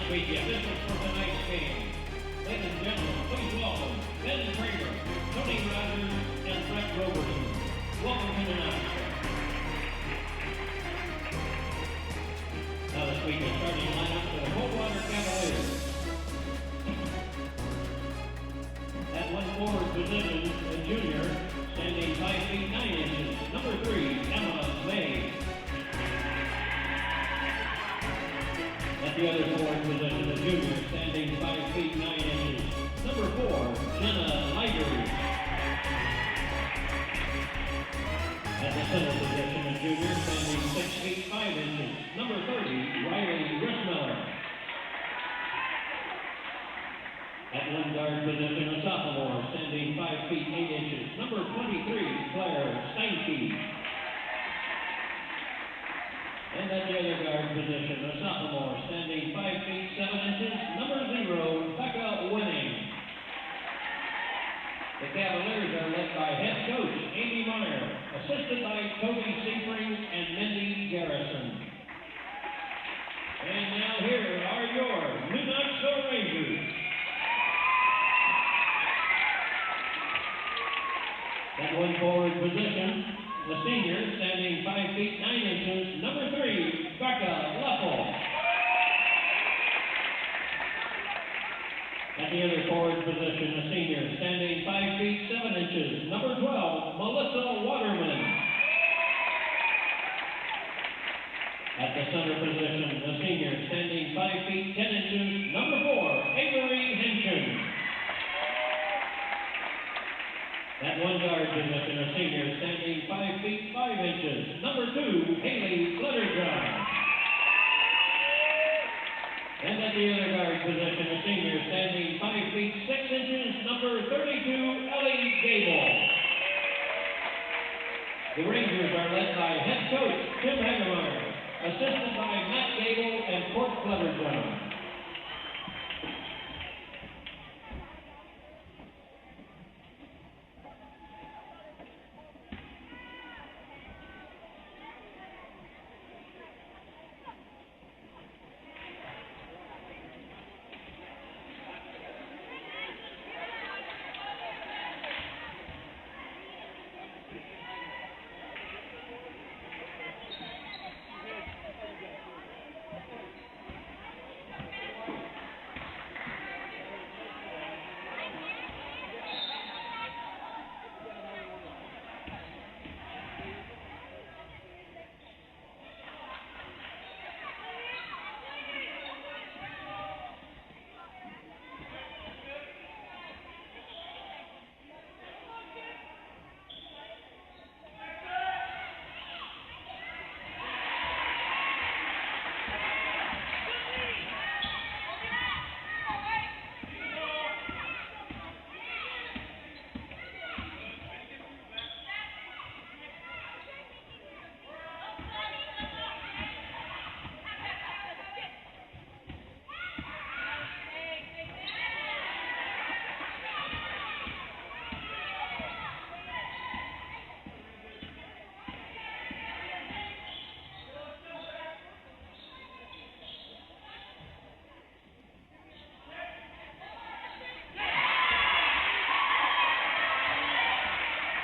week, the officials for tonight's game. Ladies and gentlemen, please welcome Ben Kramer, Tony Rogers, and Brett Roberson. Welcome to the Knoxville. Now this week, the starting lineup for the Coldwater Cavaliers. At one forward position, a junior, standing 5 feet 9 inches, number 3, Emma May. At the other forward position, a junior, standing 5 feet 9 inches, number 4, Jenna Ligery. At the center position, a junior, standing 6 feet 5 inches, number 30, Riley Rissmiller. At one guard position, a sophomore, standing 5 feet 8 inches, number 23, Claire Steinke. And at the other guard position, a sophomore, standing 5 feet 7 inches, number 0, Becca Winning. The Cavaliers are led by head coach Amy Meyer, assisted by Toby Sebring and Mindy Garrison. And now here are your New Knoxville Rangers. At one forward position, the senior, standing 5 feet 9 inches, number 3, Becca Leffel. At the other forward position, a senior, standing 5 feet 7 inches, number 12, Melissa Waterman. At the center position, a senior, standing 5 feet 10 inches, number 4, Avery Henson. At one guard position, a senior, standing 5 feet 5 inches, number 2, Haley Flutterjohn. And at the other guard position, a senior, standing 5 feet 6 inches, number 32, Ellie Gable. The Rangers are led by head coach Tim Hagemeyer, assisted by Matt Gable and Court Flutterjohn.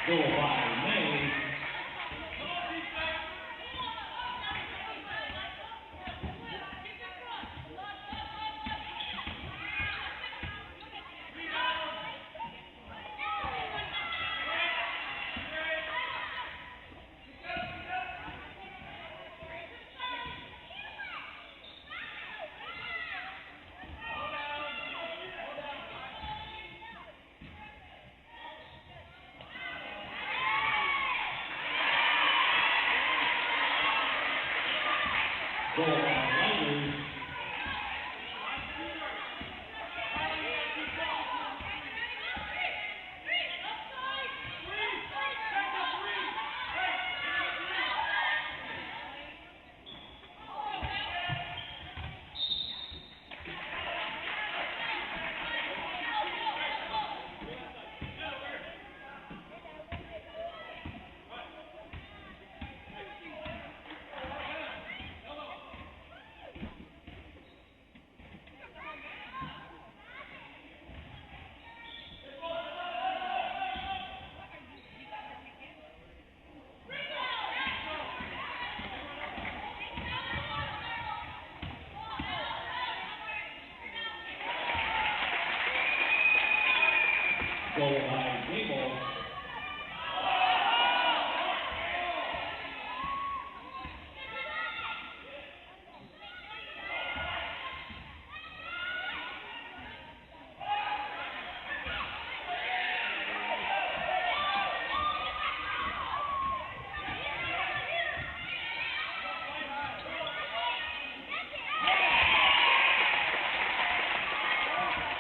Goal by May. Goal by Lighters.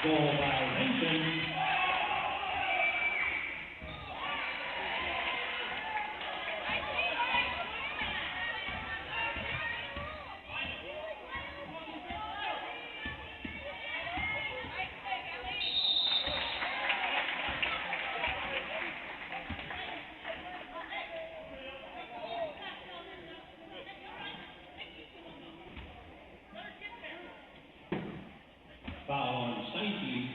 Goal by Henson. Foul on Steinke.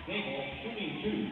Gable shooting 2.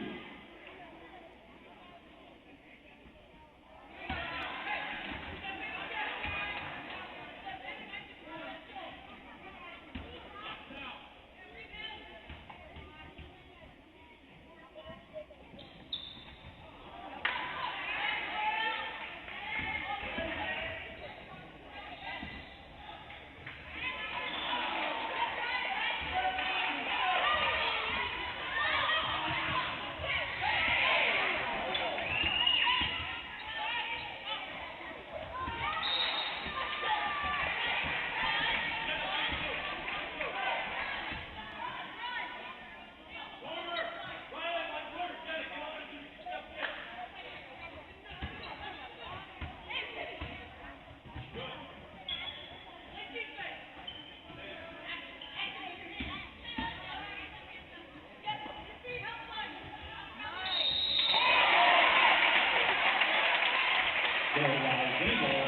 Goal by Gable.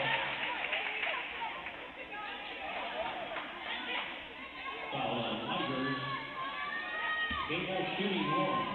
Foul on Tigers. Gable shooting 1.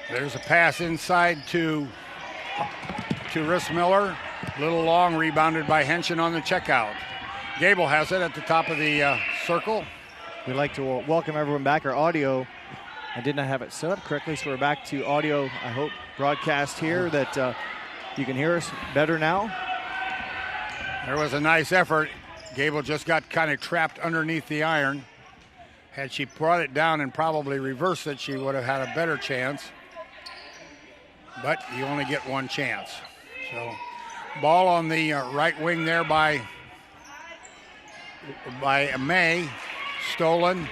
There's a pass inside to Rissmiller. A little long, rebounded by Henson on the checkout. Gable has it at the top of the circle. We'd like to welcome everyone back. Our audio, I did not have it set up correctly, so we're back to audio, I hope, broadcast here that you can hear us better now. There was a nice effort. Gable just got kind of trapped underneath the iron. Had she brought it down and probably reversed it, she would have had a better chance. But you only get one chance. So, ball on the right wing there by May. Stolen.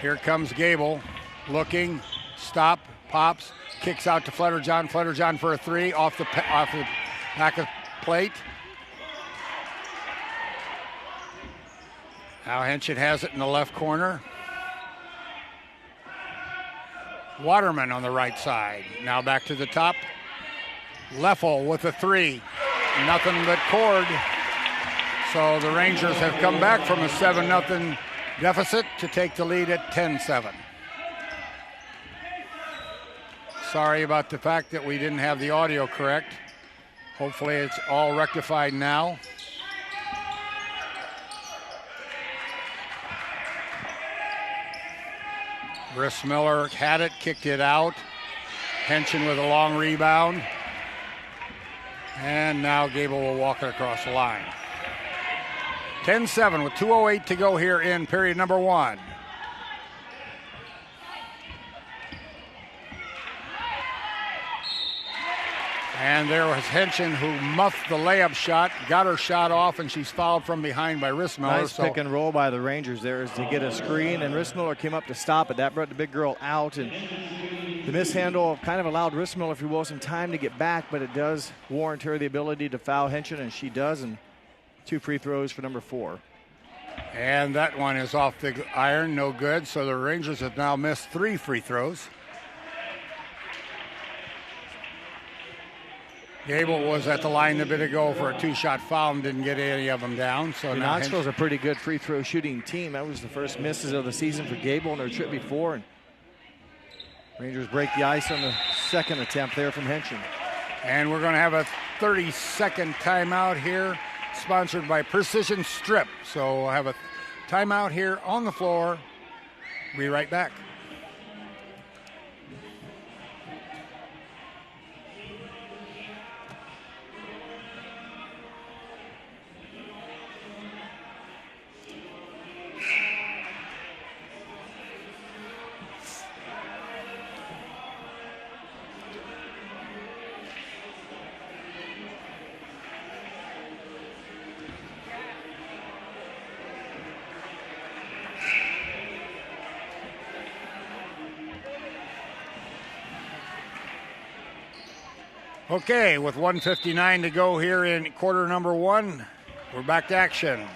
Here comes Gable. Looking. Stop. Pops. Kicks out to Flutterjohn. Flutterjohn for a 3 off the back of plate. Now Henson has it in the left corner. Waterman on the right side. Now back to the top. Leffel with a 3. Nothing but cord. So the Rangers have come back from a 7-0 deficit to take the lead at 10-7. Sorry about the fact that we didn't have the audio correct. Hopefully it's all rectified now. Rissmiller had it, kicked it out. Henson with a long rebound. And now Gable will walk it across the line. 10-7 with 2:08 to go here in period number 1. And there was Henson who muffed the layup shot, got her shot off, and she's fouled from behind by Rissmiller. Nice pick and roll by the Rangers there is to get a screen, and Rissmiller came up to stop it. That brought the big girl out, and the mishandle kind of allowed Rissmiller, if you will, some time to get back, but it does warrant her the ability to foul Henson, and she does, and 2 free throws for number 4. And that one is off the iron, no good, so the Rangers have now missed 3 free throws. Gable was at the line a bit ago for a two-shot foul and didn't get any of them down. So now Knoxville's a pretty good free throw shooting team. That was the first misses of the season for Gable in their trip before. And Rangers break the ice on the second attempt there from Henshin. And we're going to have a 30-second timeout here, sponsored by Precision Strip. So we'll have a timeout here on the floor. Be right back. Okay, with 1:59 to go here in quarter number one, we're back to action.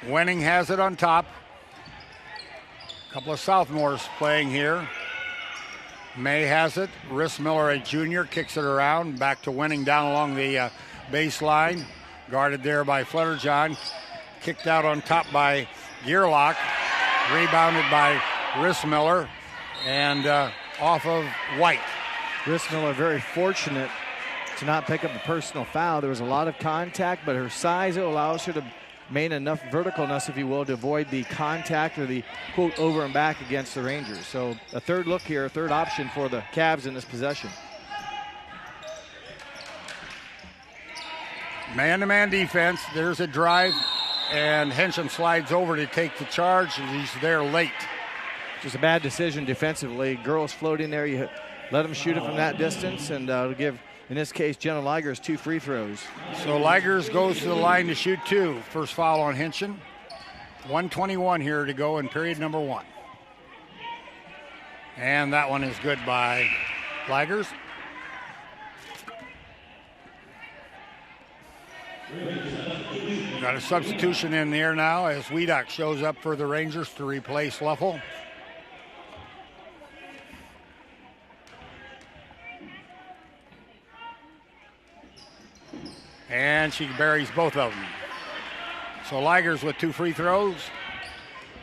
Wenning has it on top. A couple of sophomores playing here. May has it. Rissmiller, a junior, kicks it around. Back to Wenning down along the baseline. Guarded there by Flutterjohn. Kicked out on top by Gearlock. Rebounded by Rissmiller. And off of White. Rissmiller very fortunate to not pick up a personal foul. There was a lot of contact, but her size allows her to maintain enough verticalness, if you will, to avoid the contact or the, quote, over and back against the Rangers. So a third look here, a third option for the Cavs in this possession. Man-to-man defense. There's a drive, and Henshin slides over to take the charge, and he's there late. Just a bad decision defensively. Girls floating there, you let them shoot it from that distance, and it'll give, in this case, Jenna Ligers 2 free throws. So Ligers goes to the line to shoot 2. First foul on Henshin. 1:21 here to go in period number 1. And that one is good by Ligers. Got a substitution in there now as Wiedock shows up for the Rangers to replace Leffel. And she buries both of them. So Ligers with 2 free throws.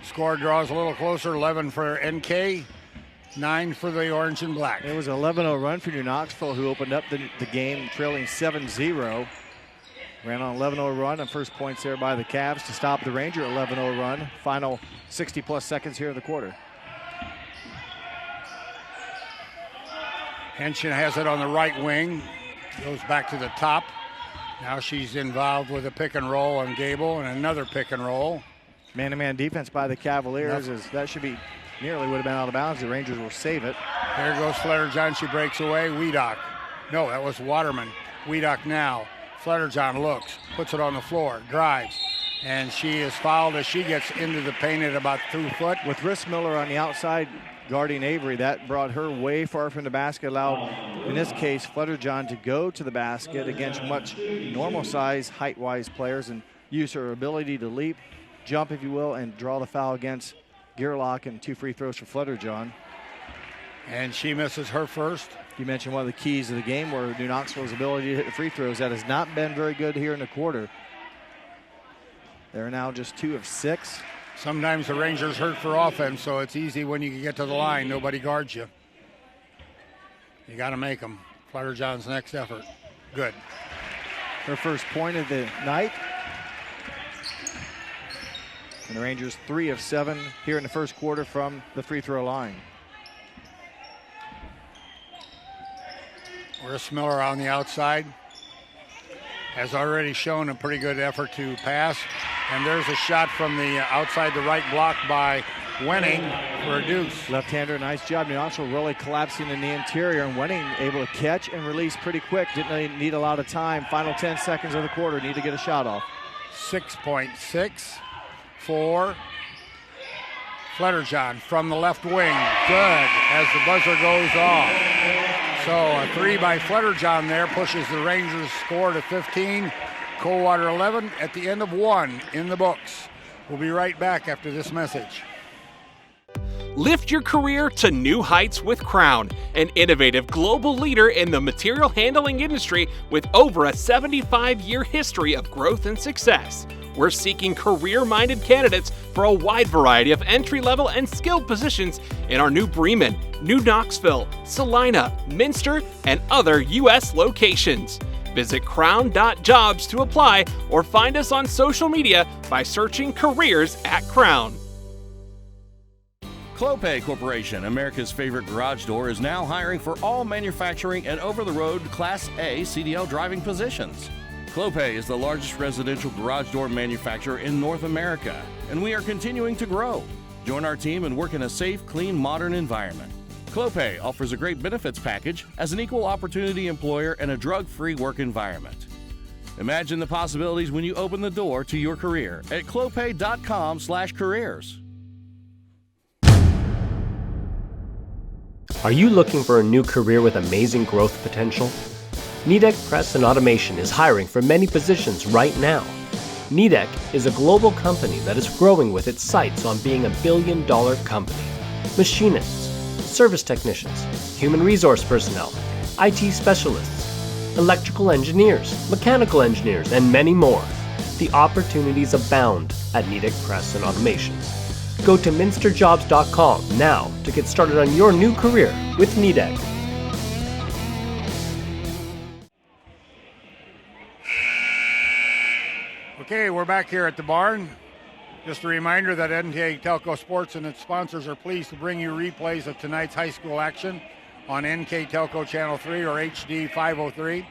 Score draws a little closer, 11 for NK, 9 for the Orange and Black. It was an 11-0 run for New Knoxville, who opened up the game trailing 7-0. Ran on an 11-0 run, and first points there by the Cavs to stop the Ranger 11-0 run. Final 60-plus seconds here in the quarter. Henshin has it on the right wing. Goes back to the top. Now she's involved with a pick and roll on Gable and another pick and roll. Man-to-man defense by the Cavaliers. As that should be nearly would have been out of bounds. The Rangers will save it. There goes Flutterjohn. She breaks away. Wiedock. No, that was Waterman. Wiedock now. Flutterjohn looks, puts it on the floor, drives, and she is fouled as she gets into the paint at about 2 foot. With Rissmiller on the outside guarding Avery, that brought her way far from the basket, allowed, in this case, Flutterjohn to go to the basket against much normal size, height-wise players and use her ability to leap, jump, if you will, and draw the foul against Gearlock, and 2 free throws for Flutterjohn. And she misses her first. You mentioned one of the keys of the game were New Knoxville's ability to hit the free throws. That has not been very good here in the quarter. They're now just 2 of 6. Sometimes the Rangers hurt for offense, so it's easy when you can get to the line. Nobody guards you. You got to make them. Flutterjohn's next effort. Good. Her first point of the night. And the Rangers 3 of 7 here in the first quarter from the free throw line. Rissmiller on the outside has already shown a pretty good effort to pass. And there's a shot from the outside the right block by Wenning for a deuce. Left-hander, nice job. New Knoxville really collapsing in the interior, and Wenning able to catch and release pretty quick. Didn't need a lot of time. Final 10 seconds of the quarter. Need to get a shot off. 6.6 for Flutterjohn from the left wing. Good as the buzzer goes off. So a 3 by Flutterjohn there pushes the Rangers' score to 15. Coldwater 11 at the end of 1 in the books. We'll be right back after this message. Lift your career to new heights with Crown, an innovative global leader in the material handling industry with over a 75-year history of growth and success. We're seeking career-minded candidates for a wide variety of entry-level and skilled positions in our new Bremen, New Knoxville, Salina, Minster, and other U.S. locations. Visit crown.jobs to apply or find us on social media by searching Careers at Crown. Clopay Corporation, America's favorite garage door, is now hiring for all manufacturing and over-the-road Class A CDL driving positions. Clopay is the largest residential garage door manufacturer in North America, and we are continuing to grow. Join our team and work in a safe, clean, modern environment. Clopay offers a great benefits package as an equal opportunity employer and a drug-free work environment. Imagine the possibilities when you open the door to your career at clopay.com/careers. Are you looking for a new career with amazing growth potential? Nidec Press and Automation is hiring for many positions right now. Nidec is a global company that is growing with its sights on being a billion-dollar company. Machinists, service technicians, human resource personnel, IT specialists, electrical engineers, mechanical engineers, and many more. The opportunities abound at Nidec Press and Automation. Go to minsterjobs.com now to get started on your new career with Nidec. Okay, we're back here at the barn. Just a reminder that NKTelco Sports and its sponsors are pleased to bring you replays of tonight's high school action on NKTelco Channel 3 or HD 503.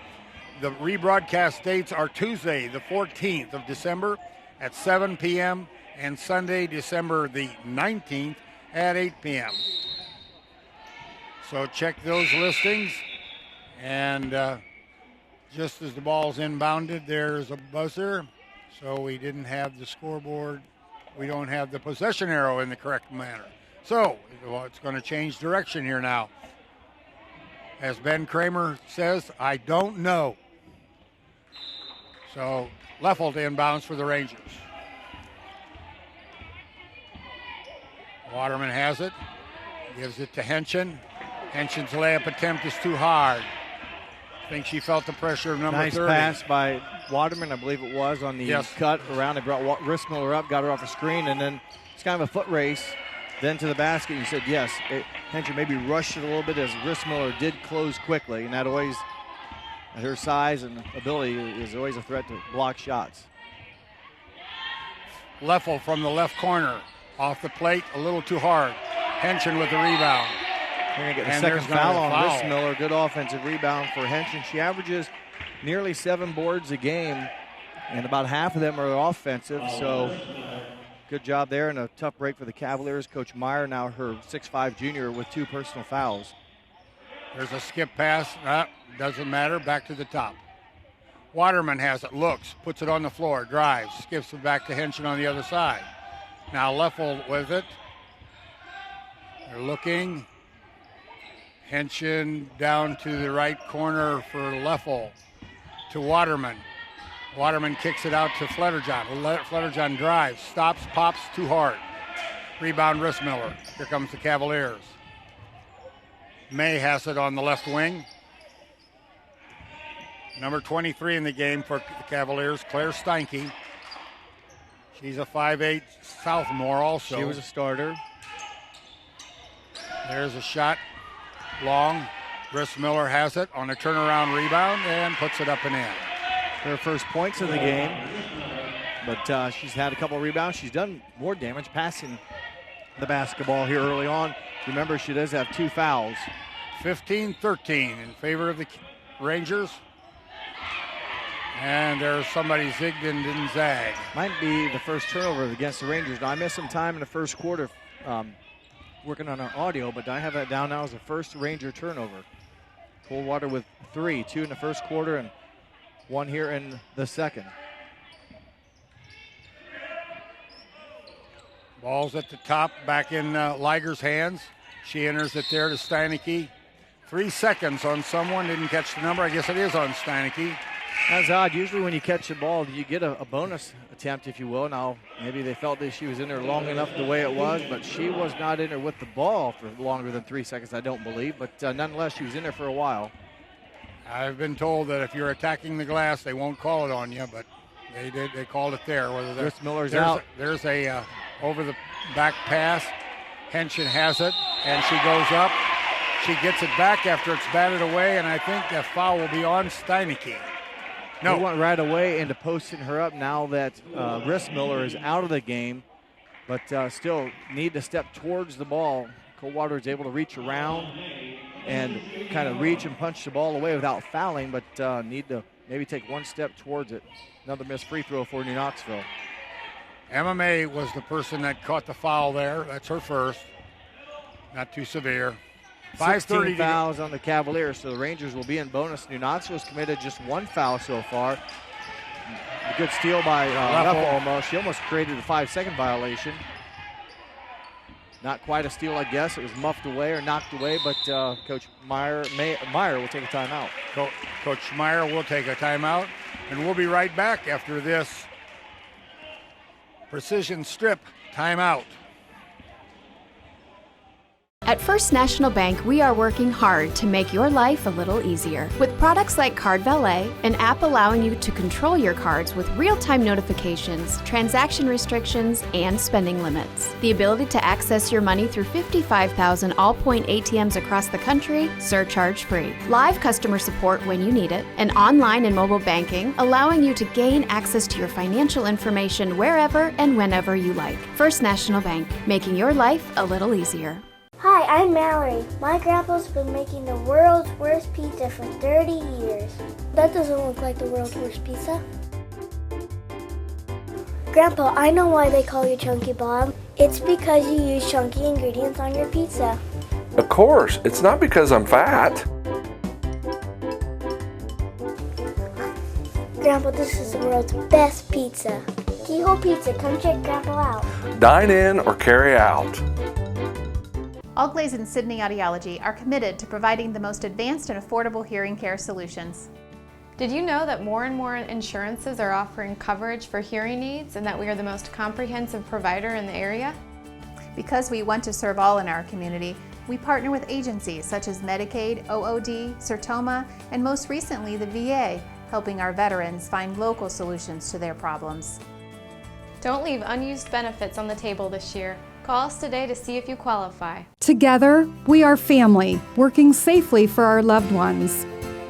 The rebroadcast dates are Tuesday, the 14th of December at 7 p.m. and Sunday, December the 19th at 8 p.m. So check those listings. And just as the ball's inbounded, there's a buzzer. So we didn't have the scoreboard. We don't have the possession arrow in the correct manner. So it's going to change direction here now. As Ben Kramer says, I don't know. So Leffel to inbounds for the Rangers. Waterman has it. Gives it to Henshin. Henshin's layup attempt is too hard. I think she felt the pressure of number 30. Nice pass by Waterman, I believe it was, on the cut around. They brought Rissmiller up, got her off a screen, and then it's kind of a foot race. Then to the basket, you said yes. Henshin maybe rushed it a little bit as Rissmiller did close quickly, and that always, at her size and ability, is always a threat to block shots. Leffel from the left corner. Off the plate, a little too hard. Henshin with the rebound. They're going to get the second foul on Rissmiller. Good offensive rebound for Henshin. She averages nearly 7 boards a game, and about half of them are offensive. So good job there, and a tough break for the Cavaliers. Coach Meyer, now her 6'5" junior, with 2 personal fouls. There's a skip pass. Doesn't matter. Back to the top. Waterman has it. Looks. Puts it on the floor. Drives. Skips it back to Henshin on the other side. Now Leffel with it. They're looking. Henshin down to the right corner for Leffel. To Waterman. Waterman kicks it out to Flutterjohn. Flutterjohn drives. Stops. Pops. Too hard. Rebound Rissmiller. Here comes the Cavaliers. May has it on the left wing. Number 23 in the game for the Cavaliers, Claire Steinke. She's a 5'8" sophomore also. She was a starter. There's a shot. Long. Rissmiller has it on a turnaround rebound and puts it up and in. Her first points of the game. But she's had a couple of rebounds. She's done more damage passing the basketball here early on. Remember, she does have 2 fouls. 15-13 in favor of the Rangers. And there's somebody zigged and didn't zag. Might be the first turnover against the Rangers. Now, I missed some time in the first quarter working on our audio, but I have that down now as the first Ranger turnover. Coldwater with 3, 2 in the first quarter and 1 here in the second. Ball's at the top, back in Liger's hands. She enters it there to Steineke. 3 seconds on someone, didn't catch the number. I guess it is on Steineke. That's odd. Usually when you catch the ball, you get a bonus attempt, if you will. Now, maybe they felt that she was in there long enough the way it was, but she was not in there with the ball for longer than 3 seconds, I don't believe. But nonetheless, she was in there for a while. I've been told that if you're attacking the glass, they won't call it on you, but they did. They called it there. Whether Chris Miller's out. There's a over the back pass. Henshin has it, and she goes up. She gets it back after it's batted away, and I think that foul will be on Steineke. No. He went right away into posting her up now that Rissmiller is out of the game, but still need to step towards the ball. Coldwater is able to reach around and kind of reach and punch the ball away without fouling, but need to maybe take one step towards it. Another missed free throw for New Knoxville. Emma May was the person that caught the foul there. That's her first. Not too severe. 16 fouls on the Cavaliers, so the Rangers will be in bonus. New Knoxville's committed just one foul so far. A good steal by Leffel almost. She almost created a 5-second violation. Not quite a steal, I guess. It was muffed away or knocked away, but Coach Meyer will take a timeout. Coach Meyer will take a timeout, and we'll be right back after this precision strip timeout. At First National Bank, we are working hard to make your life a little easier. With products like Card Valet, an app allowing you to control your cards with real-time notifications, transaction restrictions, and spending limits. The ability to access your money through 55,000 all-point ATMs across the country, surcharge-free. Live customer support when you need it. And online and mobile banking, allowing you to gain access to your financial information wherever and whenever you like. First National Bank, making your life a little easier. Hi, I'm Mallory. My grandpa's been making the world's worst pizza for 30 years. That doesn't look like the world's worst pizza. Grandpa, I know why they call you Chunky Bob. It's because you use chunky ingredients on your pizza. Of course, it's not because I'm fat. Grandpa, this is the world's best pizza. Keyhole Pizza, come check Grandpa out. Dine in or carry out. Allglaze and Sydney Audiology are committed to providing the most advanced and affordable hearing care solutions. Did you know that more and more insurances are offering coverage for hearing needs and that we are the most comprehensive provider in the area? Because we want to serve all in our community, we partner with agencies such as Medicaid, OOD, Sertoma, and most recently the VA, helping our veterans find local solutions to their problems. Don't leave unused benefits on the table this year. Call us today to see if you qualify. Together, we are family, working safely for our loved ones.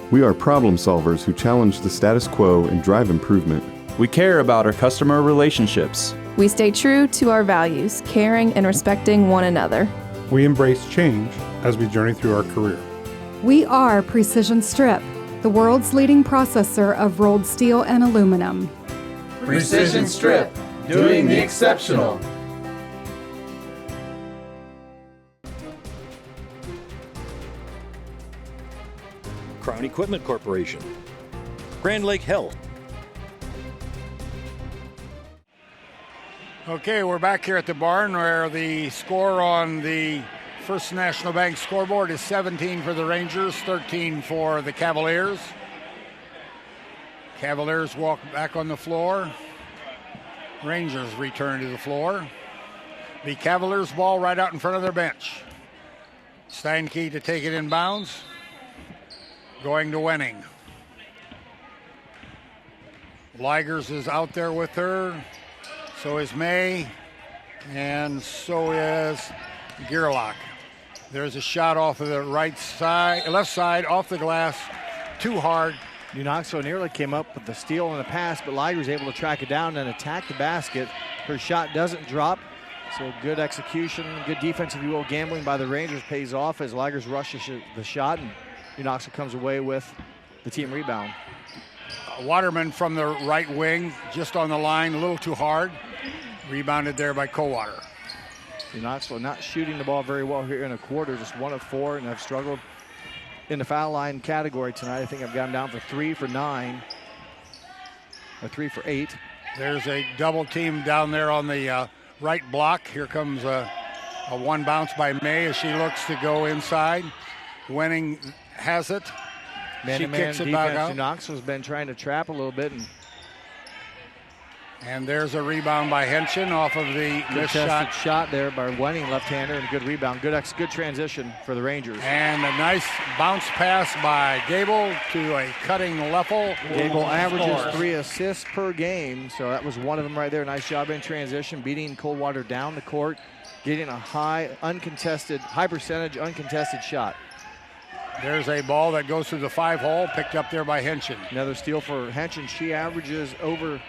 We are problem solvers who challenge the status quo and drive improvement. We care about our customer relationships. We stay true to our values, caring and respecting one another. We embrace change as we journey through our career. We are Precision Strip, the world's leading processor of rolled steel and aluminum. Precision Strip, doing the exceptional. Crown Equipment Corporation, Grand Lake Health. Okay, we're back here at the barn where the score on the First National Bank scoreboard is 17 for the Rangers, 13 for the Cavaliers. Cavaliers walk back on the floor. Rangers return to the floor. The Cavaliers ball right out in front of their bench. Steinke to take it in bounds. Going to Wenning. Ligers is out there with her. So is May. And so is Gerlach. There's a shot off of the left side, off the glass. Too hard. New Knoxville nearly came up with the steal and the pass, but Liger's able to track it down and attack the basket. Her shot doesn't drop. So good execution, good defense, if you will, gambling by the Rangers pays off as Ligers rushes the shot, and New Knoxville comes away with the team rebound. Waterman from the right wing, just on the line, a little too hard. Rebounded there by Coldwater. New Knoxville not shooting the ball very well here in a quarter, just 1 of 4, and have struggled in the foul line category tonight. I think I've gone down for 3 for 9, or 3 for 8. There's a double team down there on the right block. Here comes a one bounce by May as she looks to go inside. Wenning has it. She kicks it defense. back out. Knoxville's been trying to trap a little bit. And there's a rebound by Henshin off of the missed shot there by Wenning, left-hander, and a good rebound. Good transition for the Rangers. And a nice bounce pass by Gable to a cutting Leffel. Gable averages 3 assists per game, so that was one of them right there. Nice job in transition, beating Coldwater down the court, getting a high percentage uncontested shot. There's a ball that goes through the 5-hole, picked up there by Henshin. Another steal for Henshin. She averages over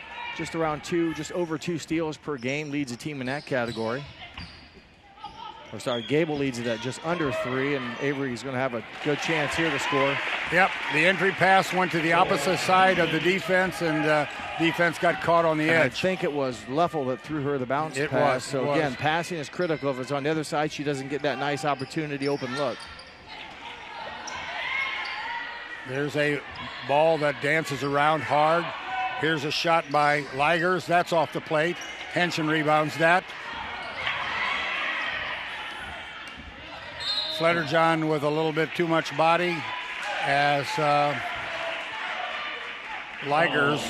over 2 steals per game, leads the team in that category. Gable leads it at just under 3, and Avery's going to have a good chance here to score. Yep, the entry pass went to the opposite side of the defense, and defense got caught on the edge. I think it was Leffel that threw her the bounce pass. Again, passing is critical. If it's on the other side, she doesn't get that nice opportunity open look. There's a ball that dances around hard. Here's a shot by Ligers. That's off the plate. Henshin rebounds that. Fletterjohn with a little bit too much body as Ligers.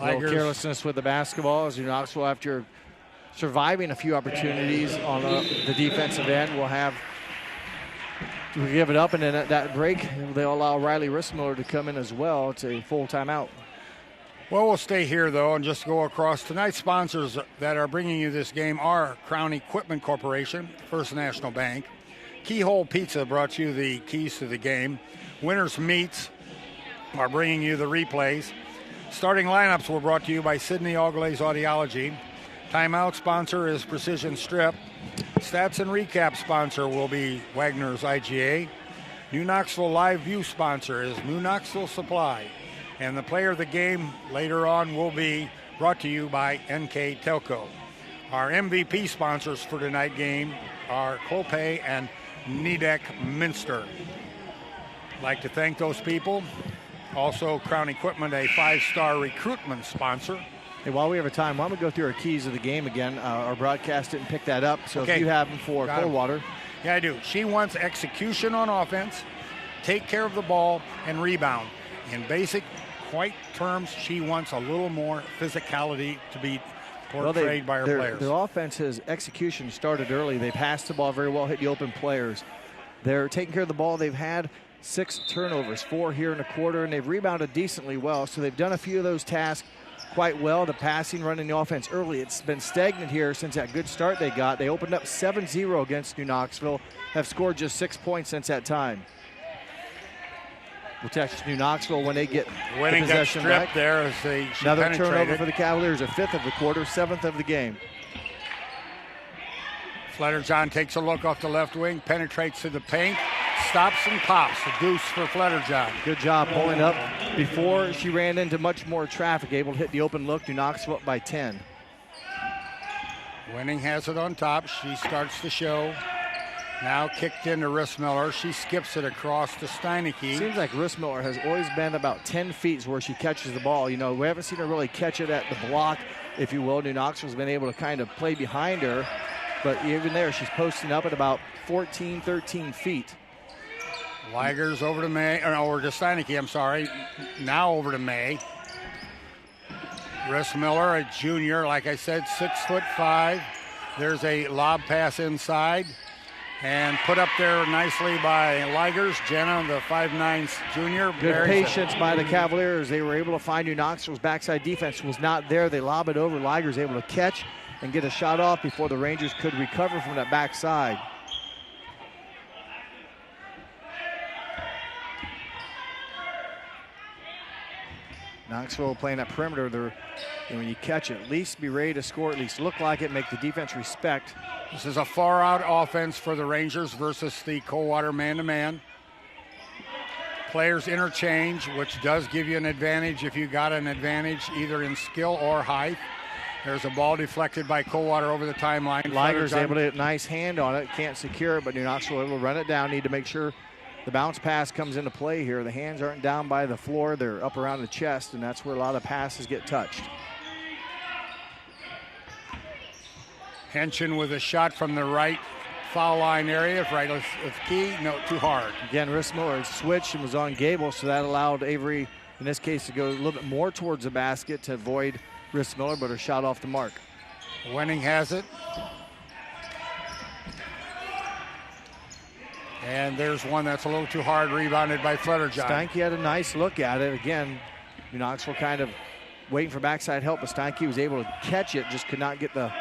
Little carelessness with the basketball as Knoxville, after surviving a few opportunities on the defensive end, will give it up, and then at that break, they'll allow Riley Rissmiller to come in as well. It's a full timeout. Well, we'll stay here, though, and just go across. Tonight's sponsors that are bringing you this game are Crown Equipment Corporation, First National Bank. Keyhole Pizza brought you the keys to the game. Winners Meats are bringing you the replays. Starting lineups were brought to you by Sidney Allglaze Audiology. Timeout sponsor is Precision Strip. Stats and recap sponsor will be Wagner's IGA. New Knoxville Live View sponsor is New Knoxville Supply. And the player of the game later on will be brought to you by NKTelco. Our MVP sponsors for tonight's game are Clopay and Nidec Minster. I'd like to thank those people. Also, Crown Equipment, a 5-star recruitment sponsor. Hey, while we have a time, why don't we go through our keys of the game again? Our broadcast didn't pick that up, so if you have them for Coldwater. Yeah, I do. She wants execution on offense, take care of the ball, and rebound. In basic white terms, she wants a little more physicality to be portrayed by her players. Their offense's execution started early. They passed the ball very well, hit the open players. They're taking care of the ball. They've had 6 turnovers, 4 here in a quarter, and they've rebounded decently well. So they've done a few of those tasks quite well. The passing, running the offense early. It's been stagnant here since that good start they got. They opened up 7-0 against New Knoxville, have scored just 6 points since that time. We'll text New Knoxville when they get winning the possession back. There as another turnover for the Cavaliers, a 5th of the quarter, 7th of the game. Fletterjohn takes a look off the left wing, penetrates to the paint, stops and pops. A deuce for Fletterjohn. Good job pulling up before she ran into much more traffic, able to hit the open look. New Knoxville up by 10. Winning has it on top. She starts the show. Now kicked into Rissmiller. She skips it across to Steineke. Seems like Rissmiller has always been about 10 feet where she catches the ball. You know, we haven't seen her really catch it at the block, if you will. New Knoxville's been able to kind of play behind her. But even there, she's posting up at about 14, 13 feet. Ligers over to May, or over to Steineke, I'm sorry. Now over to May. Rissmiller, a junior, like I said, 6'5". There's a lob pass inside. And put up there nicely by Ligers. Jenna, the 5'9" junior. Good patience by the Cavaliers. They were able to find New Knoxville's backside defense was not there. They lob it over. Ligers able to catch and get a shot off before the Rangers could recover from that backside. Knoxville playing that perimeter. When you catch it, at least be ready to score, at least look like it, make the defense respect. This is a far-out offense for the Rangers versus the Coldwater man-to-man. Players interchange, which does give you an advantage if you got an advantage either in skill or height. There's a ball deflected by Coldwater over the timeline. Ligers able to get a nice hand on it. Can't secure it, but New Knoxville able to run it down. Need to make sure the bounce pass comes into play here. The hands aren't down by the floor. They're up around the chest, and that's where a lot of passes get touched. Henshin with a shot from the right foul line area. Right, it's key. No, too hard. Again, Rissmiller switched and was on Gable, so that allowed Avery, in this case, to go a little bit more towards the basket to avoid Rissmiller, but her shot off the mark. Wenning has it. And there's one that's a little too hard, rebounded by Flutterjohn. Steinke had a nice look at it. Again, New Knoxville kind of waiting for backside help, but Steinke was able to catch it, just could not get the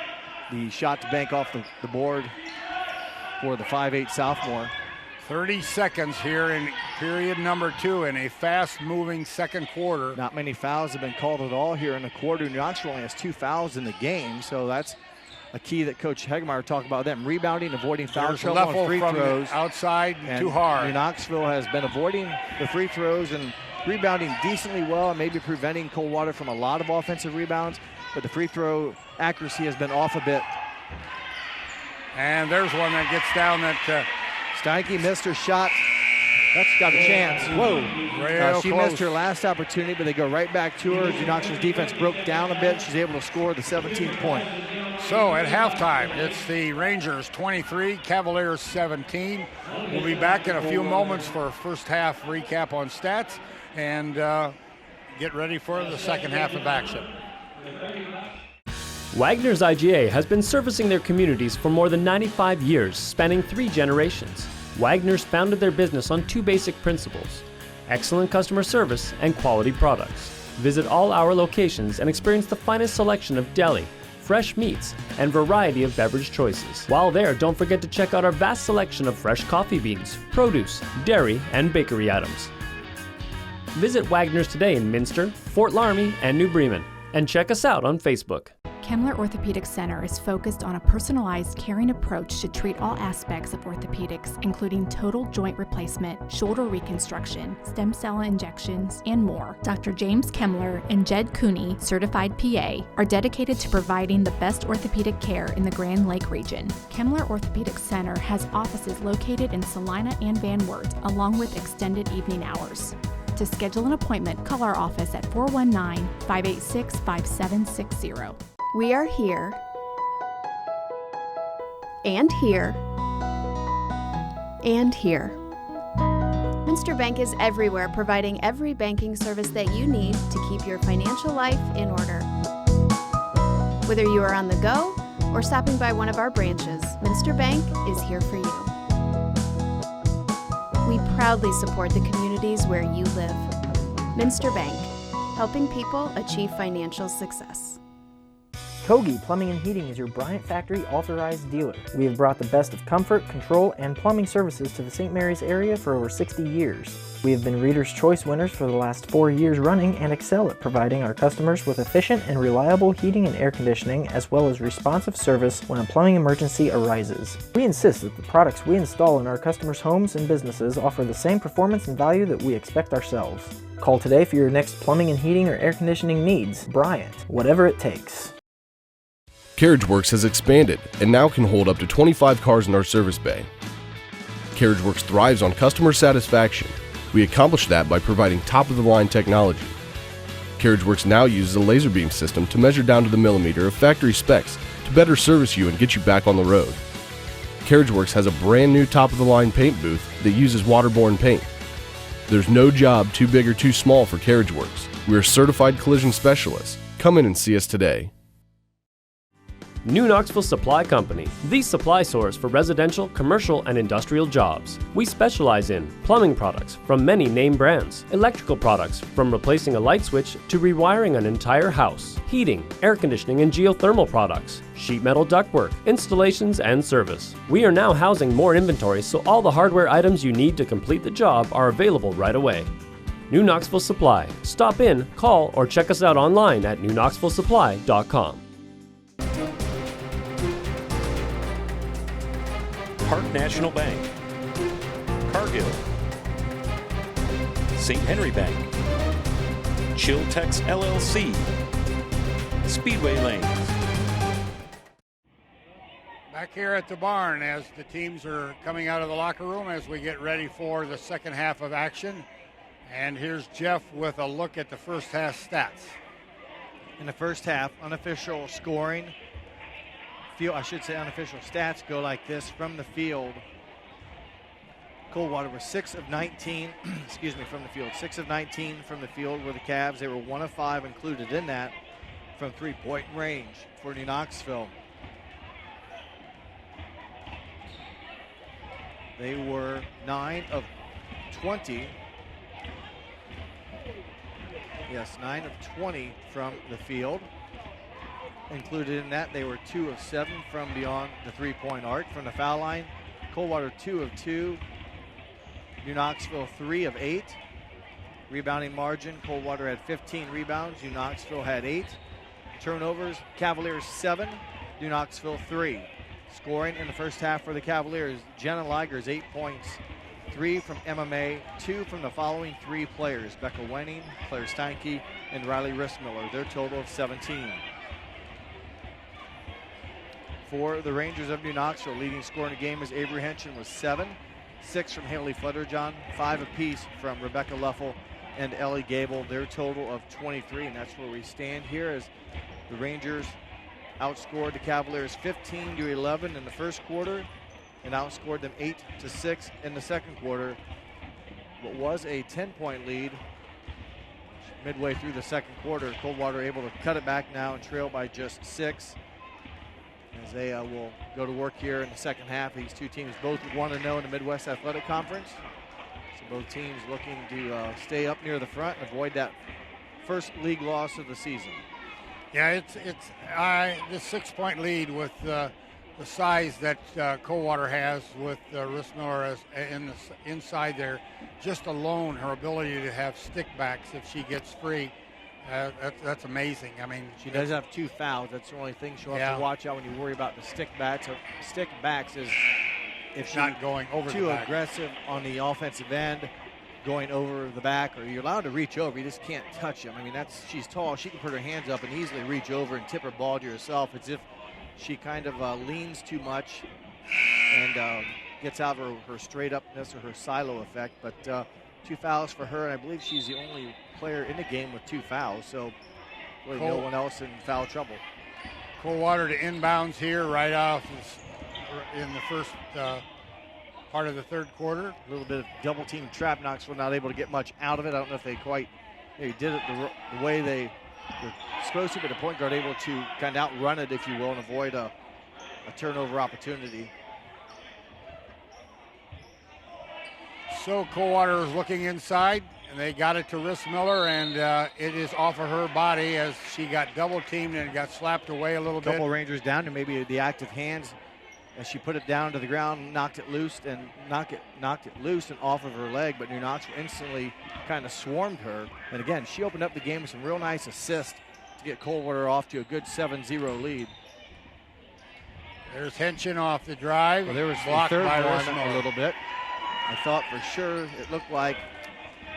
shot to bank off the board for the 5'8 sophomore. 30 seconds here in period number 2 in a fast-moving second quarter. Not many fouls have been called at all here in the quarter. New Knoxville only has 2 fouls in the game, so that's a key that Coach Hegemeyer talked about them. Rebounding, avoiding foul trouble on free throws. Outside, and too hard. New Knoxville has been avoiding the free throws and rebounding decently well, and maybe preventing Coldwater from a lot of offensive rebounds, but the free throw accuracy has been off a bit. And there's one that gets down that Steinke missed her shot. That's got a chance. Whoa. She missed her last opportunity, but they go right back to her. New Knoxville's defense broke down a bit. She's able to score the 17th point. So at halftime, it's the Rangers 23, Cavaliers 17. We'll be back in a few moments for a first half recap on stats and get ready for the second half of action. Wagner's IGA has been servicing their communities for more than 95 years, spanning 3 generations. Wagner's founded their business on 2 basic principles: excellent customer service and quality products. Visit all our locations and experience the finest selection of deli, fresh meats, and variety of beverage choices. While there, don't forget to check out our vast selection of fresh coffee beans, produce, dairy, and bakery items. Visit Wagner's today in Minster, Fort Laramie, and New Bremen, and check us out on Facebook. Kemmler Orthopedic Center is focused on a personalized, caring approach to treat all aspects of orthopedics, including total joint replacement, shoulder reconstruction, stem cell injections, and more. Dr. James Kemmler and Jed Cooney, certified PA, are dedicated to providing the best orthopedic care in the Grand Lake region. Kemmler Orthopedic Center has offices located in Salina and Van Wert, along with extended evening hours. To schedule an appointment, call our office at 419-586-5760. We are here, and here, and here. Minster Bank is everywhere, providing every banking service that you need to keep your financial life in order. Whether you are on the go or stopping by one of our branches, Minster Bank is here for you. We proudly support the communities where you live. Minster Bank, helping people achieve financial success. Kogi Plumbing and Heating is your Bryant Factory authorized dealer. We have brought the best of comfort, control, and plumbing services to the St. Mary's area for over 60 years. We have been Reader's Choice winners for the last 4 years running and excel at providing our customers with efficient and reliable heating and air conditioning, as well as responsive service when a plumbing emergency arises. We insist that the products we install in our customers' homes and businesses offer the same performance and value that we expect ourselves. Call today for your next plumbing and heating or air conditioning needs. Bryant, whatever it takes. CarriageWorks has expanded and now can hold up to 25 cars in our service bay. CarriageWorks thrives on customer satisfaction. We accomplish that by providing top-of-the-line technology. CarriageWorks now uses a laser beam system to measure down to the millimeter of factory specs to better service you and get you back on the road. CarriageWorks has a brand new top-of-the-line paint booth that uses waterborne paint. There's no job too big or too small for CarriageWorks. We are certified collision specialists. Come in and see us today. New Knoxville Supply Company, the supply source for residential, commercial, and industrial jobs. We specialize in plumbing products from many name brands, electrical products from replacing a light switch to rewiring an entire house, heating, air conditioning, and geothermal products, sheet metal ductwork, installations, and service. We are now housing more inventory, so all the hardware items you need to complete the job are available right away. New Knoxville Supply. Stop in, call, or check us out online at newknoxvillesupply.com. Park National Bank, Cargill, St. Henry Bank, Chiltex LLC, Speedway Lanes. Back here at the barn as the teams are coming out of the locker room as we get ready for the second half of action. And here's Jeff with a look at the first half stats. In the first half, unofficial scoring, field, I should say unofficial stats go like this from the field. Coldwater was 6 of 19, excuse me, from the field. 6 of 19 from the field were the Cavs. They were 1 of 5 included in that from three-point range for New Knoxville. They were 9 of 20. Yes, 9 of 20 from the field. Included in that, they were 2 of 7 from beyond the three-point arc. From the foul line, Coldwater 2 of 2. New Knoxville 3 of 8. Rebounding margin, Coldwater had 15 rebounds. New Knoxville had 8. Turnovers, Cavaliers 7. New Knoxville 3. Scoring in the first half for the Cavaliers, Jenna Ligers 8 points. 3 from MMA, 2 from the following 3 players, Becca Wenning, Claire Steinke, and Riley Rissmiller. Their total of 17. For the Rangers of New Knoxville, leading scorer in the game is Avery Henson with 7. 6 from Haley Flutterjohn, 5 apiece from Rebecca Leffel and Ellie Gable. Their total of 23, and that's where we stand here as the Rangers outscored the Cavaliers 15-11 in the first quarter and outscored them 8-6 in the second quarter. What was a 10-point lead midway through the second quarter, Coldwater able to cut it back now and trail by just 6. As they will go to work here in the second half. These two teams both 1-0 in the Midwest Athletic Conference. So both teams looking to stay up near the front and avoid that first league loss of the season. Yeah, this 6-point lead with the size that Coldwater has with Rissmiller inside there, just alone her ability to have stickbacks if she gets free. That's amazing. I mean, she does have 2 fouls. That's the only thing she'll have to watch out when you worry about the stickbacks. So stickbacks is if she's not going over too the back. Aggressive on the offensive end, going over the back, or you're allowed to reach over. You just can't touch them. I mean, she's tall. She can put her hands up and easily reach over and tip her ball to herself. It's if she kind of leans too much and gets out of her straight upness or her silo effect. But 2 fouls for her, and I believe she's the only player in the game with 2 fouls, so really no one else in foul trouble. Coldwater to inbounds here right off in the first part of the third quarter. A little bit of double team trap. Knoxville not able to get much out of it. I don't know if they quite did it the way they were supposed to, but the point guard able to kind of outrun it, if you will, and avoid a turnover opportunity. So Coldwater is looking inside, and they got it to Rissmiller, and it is off of her body as she got double teamed and got slapped away a little bit. Couple Rangers down, and maybe the active hands as she put it down to the ground, knocked it loose and off of her leg. But New Knoxville instantly kind of swarmed her, and again she opened up the game with some real nice assists to get Coldwater off to a good 7-0 lead. There's Henson off the drive. Well, there was blocked the third by one Rissmiller a little bit. I thought for sure it looked like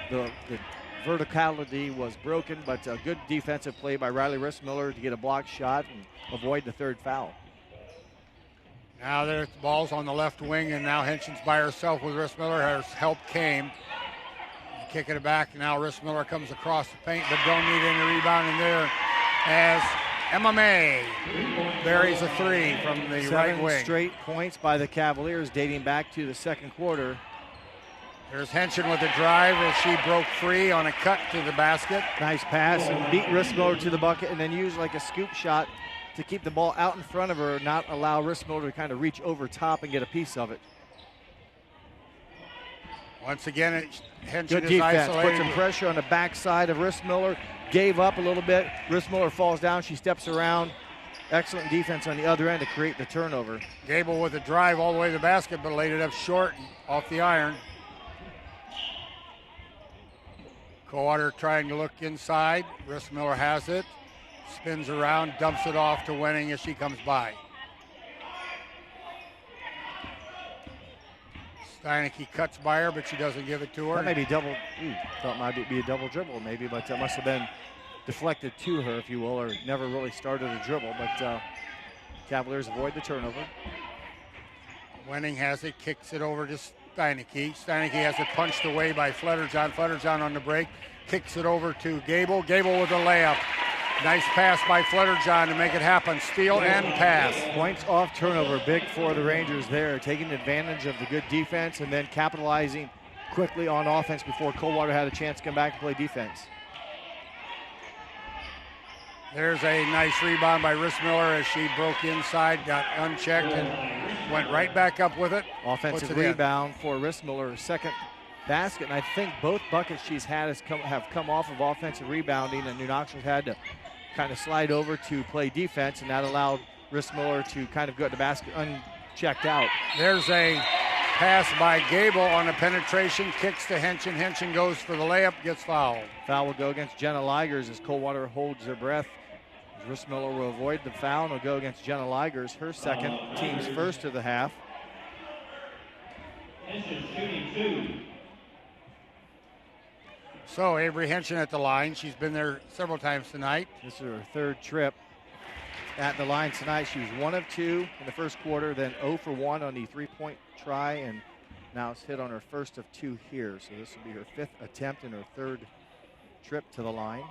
the verticality was broken, but a good defensive play by Riley Rissmiller to get a blocked shot and avoid the third foul. Now there's the ball's on the left wing, and now Henson's by herself with Rissmiller. Her help came. Kicking it back. Now Rissmiller comes across the paint, but don't need any rebounding there as MMA buries a 3 from the right wing. 7 straight points by the Cavaliers dating back to the second quarter. There's Henson with the drive as she broke free on a cut to the basket. Nice pass and beat Rissmiller to the bucket, and then used like a scoop shot to keep the ball out in front of her, not allow Rissmiller to kind of reach over top and get a piece of it. Once again, Henson good is defense. isolated. Put some pressure on the backside of Rissmiller. Gave up a little bit. Rissmiller falls down. She steps around. Excellent defense on the other end to create the turnover. Gable with a drive all the way to the basket, but laid it up short off the iron. Coldwater trying to look inside. Rissmiller has it. Spins around, dumps it off to Wenning as she comes by. Steineke cuts by her, but she doesn't give it to her. That may be double. Thought might be a double dribble maybe, but that must have been deflected to her, if you will, or never really started a dribble. But Cavaliers avoid the turnover. Wenning has it, kicks it over to Steineke. Steineke has it punched away by Flutterjohn. Flutterjohn on the break, kicks it over to Gable. Gable with a layup. Nice pass by Flutterjohn to make it happen. Steal and pass. Points off turnover, big for the Rangers there, taking advantage of the good defense and then capitalizing quickly on offense before Coldwater had a chance to come back and play defense. There's a nice rebound by Rissmiller as she broke inside, got unchecked, and went right back up with it. Offensive rebound for Rissmiller, second basket, and I think both buckets she's had have come off of offensive rebounding, and New Knoxville had to kind of slide over to play defense, and that allowed Rissmiller to kind of go to the basket unchecked out. There's a pass by Gable on a penetration, kicks to Henson. Henson goes for the layup, gets fouled. Foul will go against Jenna Ligers as Coldwater holds their breath. Rissmiller will avoid the foul and will go against Jenna Ligers, her second, team's first of the half. So Avery Henson at the line. She's been there several times tonight. This is her third trip at the line tonight. She was 1 of 2 in the first quarter, then 0 for 1 on the three-point try, and now it's hit on her first of 2 here. So this will be her 5th attempt and her 3rd trip to the line.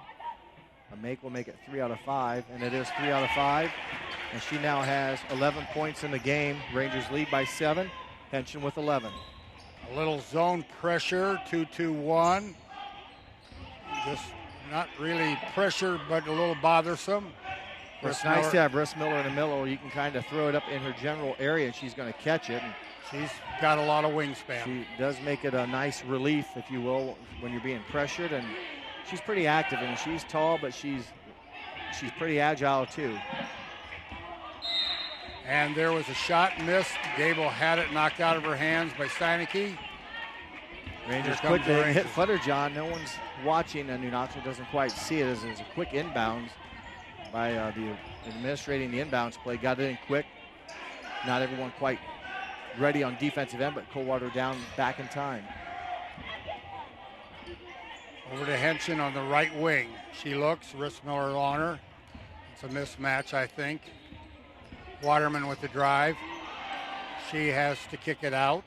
A make will make it 3 out of 5, and it is 3 out of 5. And she now has 11 points in the game. Rangers lead by 7. Henson with 11. A little zone pressure, 2-2-1. Just not really pressure, but a little bothersome. It's nice to have Rissmiller in the middle. You can kind of throw it up in her general area, and she's going to catch it. And she's got a lot of wingspan. She does make it a nice relief, if you will, when you're being pressured. And she's pretty active, and she's tall, but she's pretty agile too. And there was a shot missed. Gable had it knocked out of her hands by Steineke. Rangers quickly hit Flutterjohn. No one's watching, and New Knoxville doesn't quite see it as there's a quick inbounds by the administrating the inbounds play. Got it in quick. Not everyone quite ready on defensive end, but Coldwater down back in time. Over to Henson on the right wing. She looks, Rissmiller on her. It's a mismatch, I think. Waterman with the drive. She has to kick it out.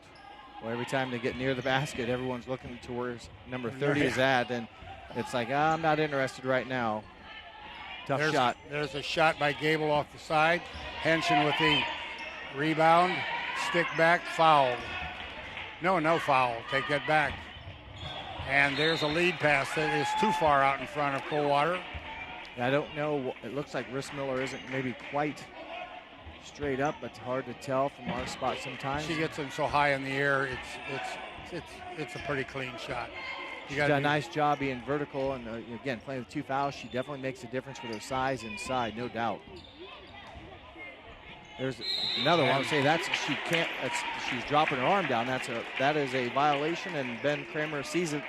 Well, every time they get near the basket, everyone's looking to where number 30 is at, and it's like, I'm not interested right now. Tough shot. There's a shot by Gable off the side. Henson with the rebound. Stick back, fouled. No foul. Take that back. And there's a lead pass that is too far out in front of Coldwater. I don't know. It looks like Rissmiller isn't maybe quite straight up, but it's hard to tell from our spot sometimes. She gets them so high in the air, it's a pretty clean shot. She's done a nice job being vertical, and again, playing with 2 fouls, she definitely makes a difference with her size inside, no doubt. There's another one. I would say she's dropping her arm down. That is a violation, and Ben Kramer sees it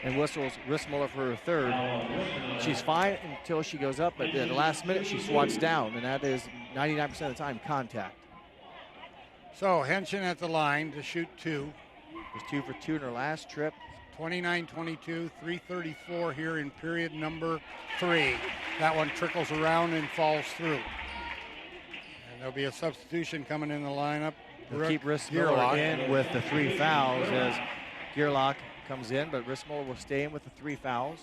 and whistles Rissmiller for her 3rd. She's fine until she goes up, but at the last minute she swats down, and that is 99% of the time contact. So Henson at the line to shoot 2. Was 2 for 2 in her last trip. 29-22, 3:34 here in period number 3. That one trickles around and falls through. And there'll be a substitution coming in the lineup. They'll keep Rissmiller in with the 3 fouls as Gearlock comes in, but Rissmiller will stay in with the 3 fouls.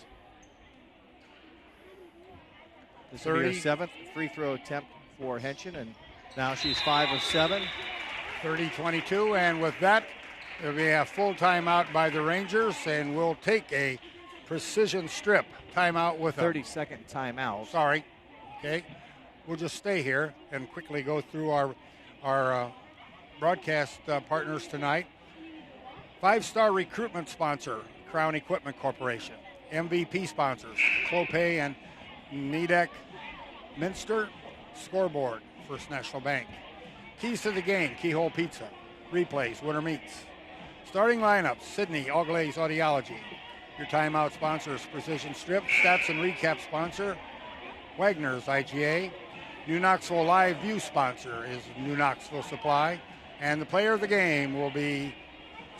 This will be her 7th free throw attempt for Henson, and now she's 5 of 7. 30-22, and with that, there'll be a full timeout by the Rangers, and we'll take a precision strip timeout with 30-second timeout. Sorry. Okay. We'll just stay here and quickly go through our broadcast partners tonight. 5-star recruitment sponsor, Crown Equipment Corporation. MVP sponsors, Clopay and Nidek Minster. Scoreboard, First National Bank. Keys to the game, Keyhole Pizza. Replays, Winter Meats. Starting lineup, Sydney All Glaze Audiology. Your timeout sponsor is Precision Strip. Stats and recap sponsor, Wagner's IGA. New Knoxville Live View sponsor is New Knoxville Supply. And the player of the game will be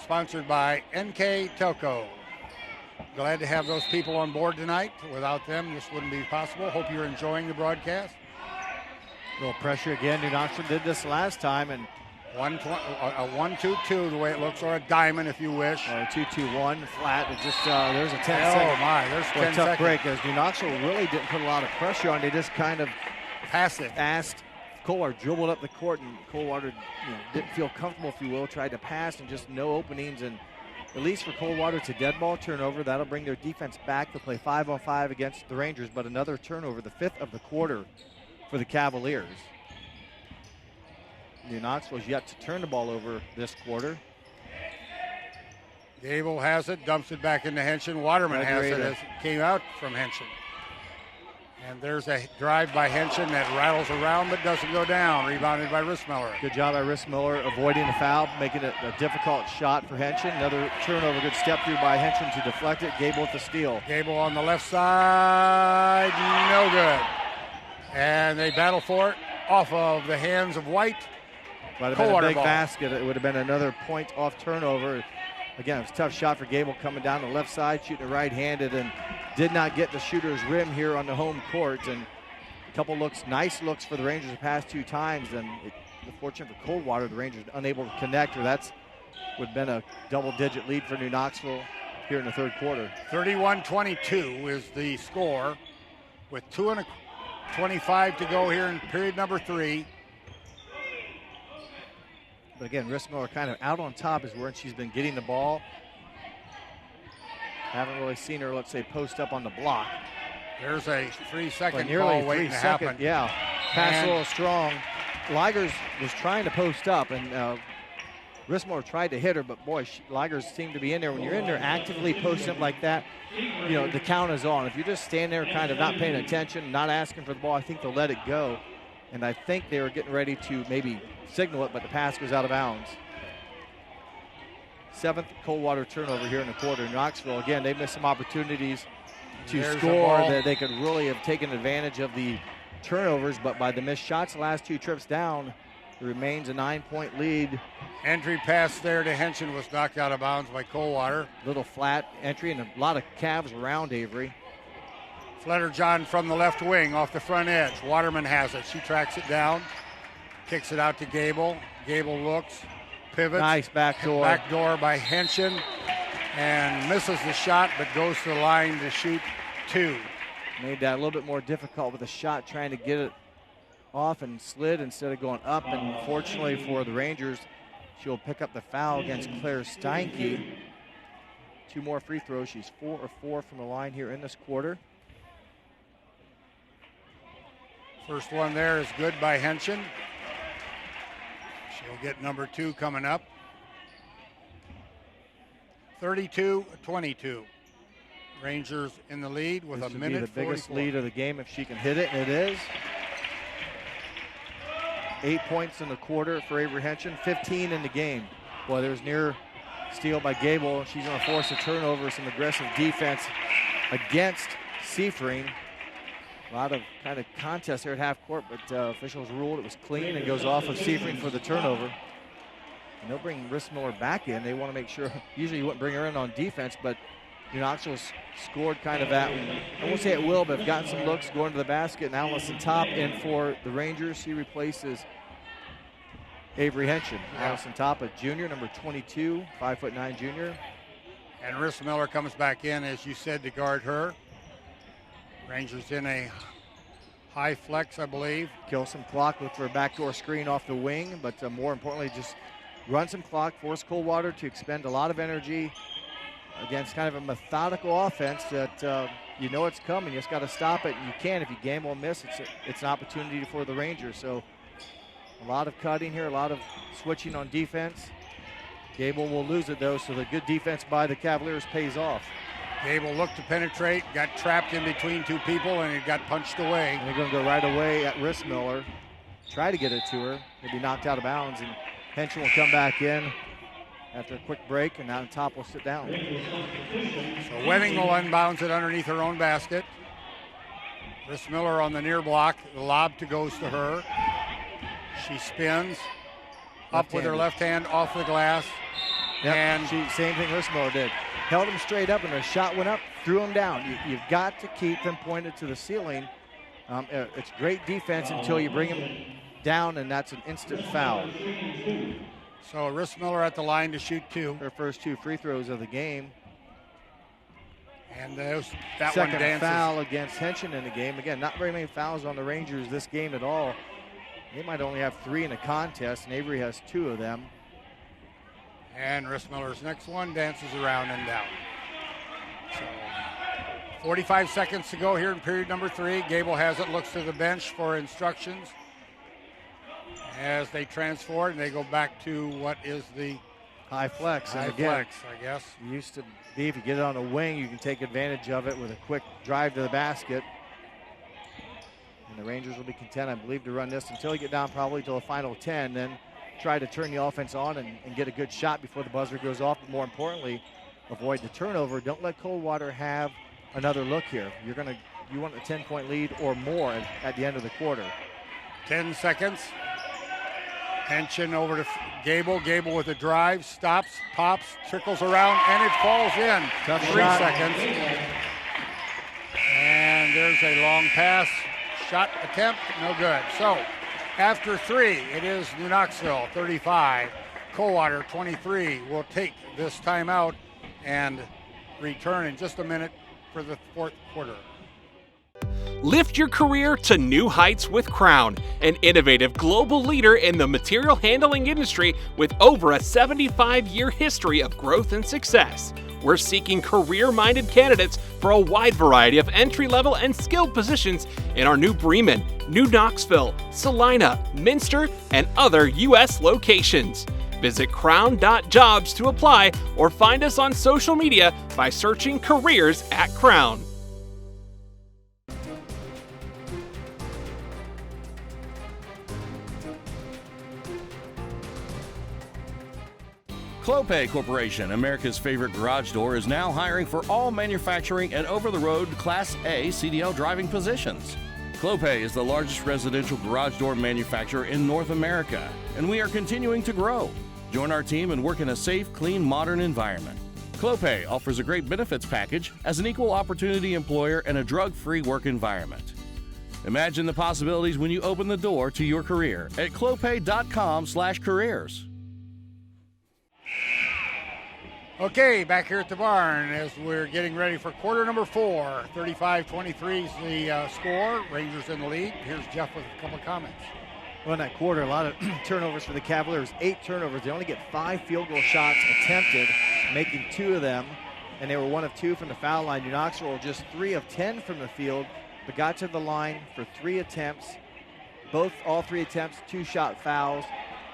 sponsored by NKTelco. Glad to have those people on board tonight. Without them, this wouldn't be possible. Hope you're enjoying the broadcast. A little pressure again. New Knoxville did this last time, and A 1-2-2, the way it looks, or a diamond if you wish. Or a 2-2-1 flat. It just there's a 10-second. Oh my, there's 10 tough seconds. break as New Knoxville really didn't put a lot of pressure on. They just kind of passive. Asked Coldwater, dribbled up the court, and Coldwater didn't feel comfortable, if you will. Tried to pass and just no openings. And at least for Coldwater, it's a dead ball turnover. That'll bring their defense back. They'll play 5-on-5 against the Rangers, but another turnover, the 5th of the quarter for the Cavaliers. New Knoxville's yet to turn the ball over this quarter. Gable has it, dumps it back into Henshin. Waterman has it as it came out from Henshin. And there's a drive by Henshin that rattles around but doesn't go down. Rebounded by Rissmiller. Good job by Rissmiller avoiding the foul, making it a difficult shot for Henshin. Another turnover, good step through by Henshin to deflect it. Gable with the steal. Gable on the left side, no good. And they battle for it off of the hands of White. Might have been a big basket. It would have been another point off turnover. Again, it was a tough shot for Gable coming down the left side, shooting it right-handed, and did not get the shooter's rim here on the home court. And a couple looks, nice looks for the Rangers the past 2 times. And unfortunate for Coldwater, the Rangers unable to connect, or that's would have been a double-digit lead for New Knoxville here in the third quarter. 31-22 is the score with 2:25 to go here in period number 3. But again, Rissmiller kind of out on top is where she's been getting the ball. Haven't really seen her, let's say, post up on the block. There's a 3-second nearly ball waiting to happen. Yeah, pass a little strong. Ligers was trying to post up, and Rissmiller tried to hit her, but boy, Ligers seemed to be in there. When you're in there actively posting up like that, the count is on. If you just stand there kind of not paying attention, not asking for the ball, I think they'll let it go. And I think they were getting ready to maybe signal it, but the pass goes out of bounds. 7th Coldwater turnover here in the quarter. Knoxville, again, they missed some opportunities to score that they could really have taken advantage of the turnovers, but by the missed shots the last 2 trips down, it remains a 9-point lead. Entry pass there to Henshin was knocked out of bounds by Coldwater. Little flat entry and a lot of Cavs around Avery. Fletcher-John from the left wing off the front edge. Waterman has it. She tracks it down, kicks it out to Gable. Gable looks, pivots. Nice backdoor. Backdoor by Henshin, and misses the shot, but goes to the line to shoot 2. Made that a little bit more difficult with a shot, trying to get it off and slid instead of going up. And fortunately for the Rangers, she'll pick up the foul against Claire Steinke. 2 more free throws. She's 4 of 4 from the line here in this quarter. First one there is good by Henshin. She'll get number 2 coming up. 32-22. Rangers in the lead with a minute 44. This should be the biggest lead of the game if she can hit it, and it is. 8 points in the quarter for Avery Henshin, 15 in the game. Boy, there's near steal by Gable. She's going to force a turnover, some aggressive defense against Seifring. A lot of kind of contest there at half court, but officials ruled it was clean and goes off of Seifring for the turnover. And they'll bring Rissmiller back in. They want to make sure, usually you wouldn't bring her in on defense, but New Knoxville scored kind of that. I won't say it will, but have gotten some looks going to the basket. And Allison Top in for the Rangers. She replaces Avery Henshin. Yeah. Allison Top, a junior, number 22, 5'9" junior. And Rissmiller comes back in, as you said, to guard her. Rangers in a high flex, I believe. Kill some clock, look for a backdoor screen off the wing, but more importantly, just run some clock, force Coldwater to expend a lot of energy against kind of a methodical offense that you know it's coming. You just got to stop it, and you can. If you game or miss, it's an opportunity for the Rangers. So a lot of cutting here, a lot of switching on defense. Gable will lose it, though, so the good defense by the Cavaliers pays off. Gable looked to penetrate, got trapped in between 2 people, and it got punched away. And they're going to go right away at Rissmiller. Try to get it to her. It'll be knocked out of bounds, and Henshin will come back in after a quick break, and now Top will sit down. So Wedding will unbounce it underneath her own basket. Rissmiller on the near block. The lob goes to her. She spins up with her left hand off the glass. Yep, and same thing Rissmiller did. Held him straight up, and the shot went up, threw him down. You've got to keep them pointed to the ceiling. It's great defense until you bring them down, and that's an instant foul. So Rissmiller at the line to shoot 2. Her first 2 free throws of the game. And that Second one dances. foul against Henshin in the game. Again, not very many fouls on the Rangers this game at all. They might only have 3 in a contest, and Avery has 2 of them. And Rissmiller's next one dances around and down. So 45 seconds to go here in period number 3. Gable has it, looks to the bench for instructions as they transfer and they go back to what is the high flex. High and again, flex, I guess. Used to be if you get it on a wing, you can take advantage of it with a quick drive to the basket. And the Rangers will be content, I believe, to run this until you get down probably to the final 10, then try to turn the offense on and get a good shot before the buzzer goes off. But more importantly, avoid the turnover. Don't let Coldwater have another look here. You want a 10-point lead or more at the end of the quarter. 10 seconds. Henshin over to Gable. Gable with a drive, stops, pops, trickles around, and it falls in. Tough 3 shot. seconds. And there's a long pass. Shot attempt, no good. So after 3, it is New Knoxville 35, Coldwater 23. We'll take this timeout and return in just a minute for the 4th quarter. Lift your career to new heights with Crown, an innovative global leader in the material handling industry with over a 75-year history of growth and success. We're seeking career-minded candidates for a wide variety of entry-level and skilled positions in our new Bremen, New Knoxville, Salina, Minster, and other U.S. locations. Visit crown.jobs to apply or find us on social media by searching Careers at Crown. Clopay Corporation, America's favorite garage door, is now hiring for all manufacturing and over-the-road Class A CDL driving positions. Clopay is the largest residential garage door manufacturer in North America, and we are continuing to grow. Join our team and work in a safe, clean, modern environment. Clopay offers a great benefits package as an equal opportunity employer and a drug-free work environment. Imagine the possibilities when you open the door to your career at clopay.com/careers. Okay, back here at the barn as we're getting ready for quarter number 4. 35-23 is the score. Rangers in the lead. Here's Jeff with a couple of comments. Well, in that quarter, a lot of turnovers for the Cavaliers. 8 turnovers. They only get 5 field goal shots attempted, making 2 of them. And they were 1 of 2 from the foul line. New Knoxville just 3 of 10 from the field, but got to the line for 3 attempts. All 3 attempts, 2-shot fouls.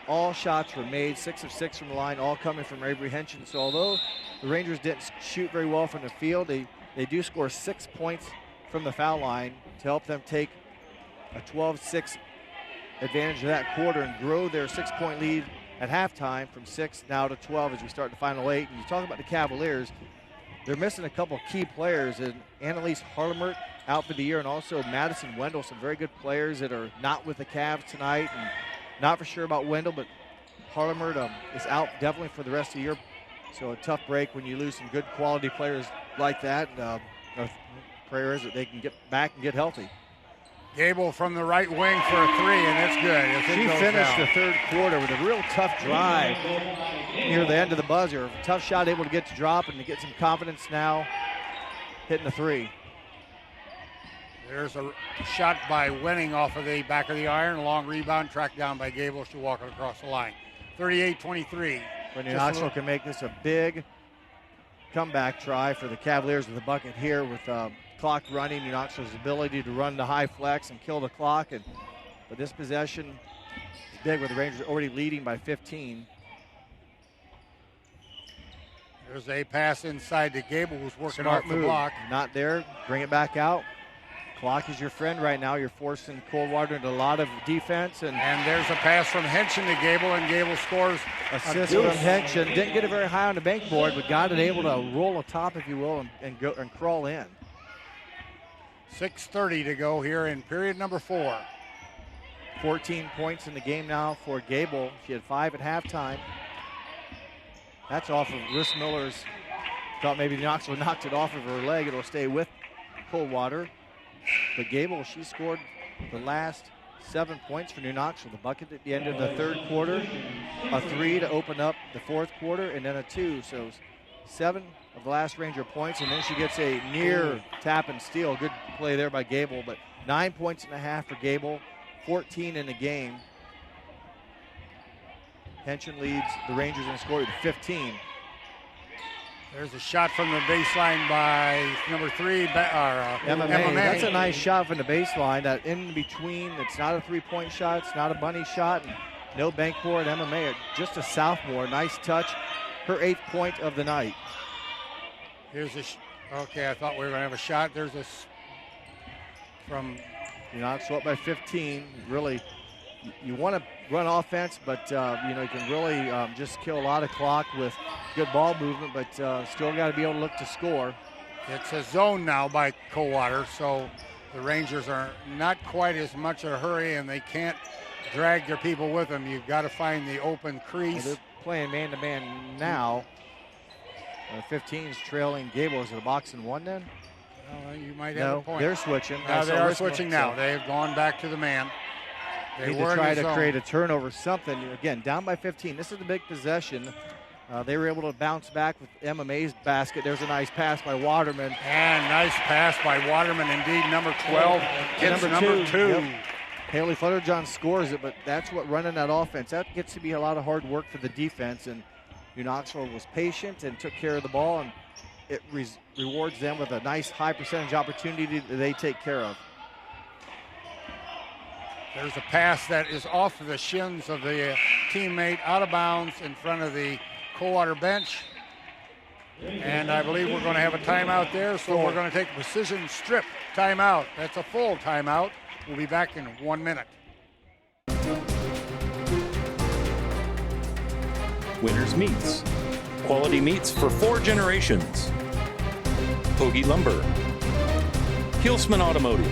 All shots were made, 6 of 6 from the line, all coming from Avery Henshin. So although the Rangers didn't shoot very well from the field, they do score 6 points from the foul line to help them take a 12-6 advantage of that quarter and grow their 6-point lead at halftime from 6 now to 12 as we start the final 8. And you talk about the Cavaliers, they're missing a couple key players, and Annalise Harlemert out for the year, and also Madison Wendell, some very good players that are not with the Cavs tonight. And not for sure about Wendell, but Harlemert is out definitely for the rest of the year. So a tough break when you lose some good quality players like that. Our prayer is that they can get back and get healthy. Gable from the right wing for a 3, and it's good. She finished the 3rd quarter with a real tough drive near the end of the buzzer. Tough shot, able to get to drop and to get some confidence now, hitting the 3. There's a shot by Wenning off of the back of the iron. A long rebound, tracked down by Gable. She'll walk it across the line. 38-23. When New Knoxville can make this a big comeback try for the Cavaliers with the bucket here with clock running. New Knoxville's ability to run the high flex and kill the clock. But this possession is big with the Rangers already leading by 15. There's a pass inside to Gable, who's working Smart off the move. block. Not there. Bring it back out. Clock is your friend right now. You're forcing Coldwater into a lot of defense. And there's a pass from Henshin to Gable, and Gable scores. Assist from Henshin. Didn't get it very high on the bank board, but got it able to roll atop, if you will, and go and crawl in. 6:30 to go here in period number 4. 14 points in the game now for Gable. She had 5 at halftime. That's off of Rissmiller's. Thought maybe Knoxville knocked it off of her leg. It'll stay with Coldwater. But Gable, she scored the last 7 points for New Knoxville. The bucket at the end of the third quarter, a 3 to open up the fourth quarter, and then a 2. So 7 of the last Ranger points, and then she gets a near tap and steal. Good play there by Gable, but 9 points and a half for Gable, 14 in the game. Henson leads the Rangers in scoring 15. There's a shot from the baseline by number 3, MMA. MMA. That's a nice shot from the baseline. That in between, it's not a three-point shot, it's not a bunny shot, and no bank board. MMA, just a sophomore. Nice touch. Her 8th point of the night. Here's okay, I thought we were going to have a shot. There's this from New Knoxville up by 15. Really, you want to run offense, but you can really just kill a lot of clock with good ball movement, but still got to be able to look to score. It's a zone now by Coldwater, so the Rangers are not quite as much in a hurry, and they can't drag their people with them. You've got to find the open crease. Well, they're playing man-to-man now. 15's trailing Gable. Is it a box and one then? You might have a point. They're switching. No, they are switching now. They've gone back to the man. They need to try to create a turnover, something. Again, down by 15. This is the big possession. They were able to bounce back with MMA's basket. There's a nice pass by Waterman. And nice pass by Waterman, indeed. Number 12 gets number 2. Yep. Haley Flutterjohn scores it, but that's what running that offense. That gets to be a lot of hard work for the defense, and New Knoxville was patient and took care of the ball, and it rewards them with a nice high percentage opportunity that they take care of. There's a pass that is off of the shins of the teammate, out of bounds in front of the Coldwater bench. And I believe we're going to have a timeout there, so we're going to take a precision strip timeout. That's a full timeout. We'll be back in 1 minute. Winners Meats. Quality meats for 4 generations. Hoagie Lumber. Hilsman Automotive.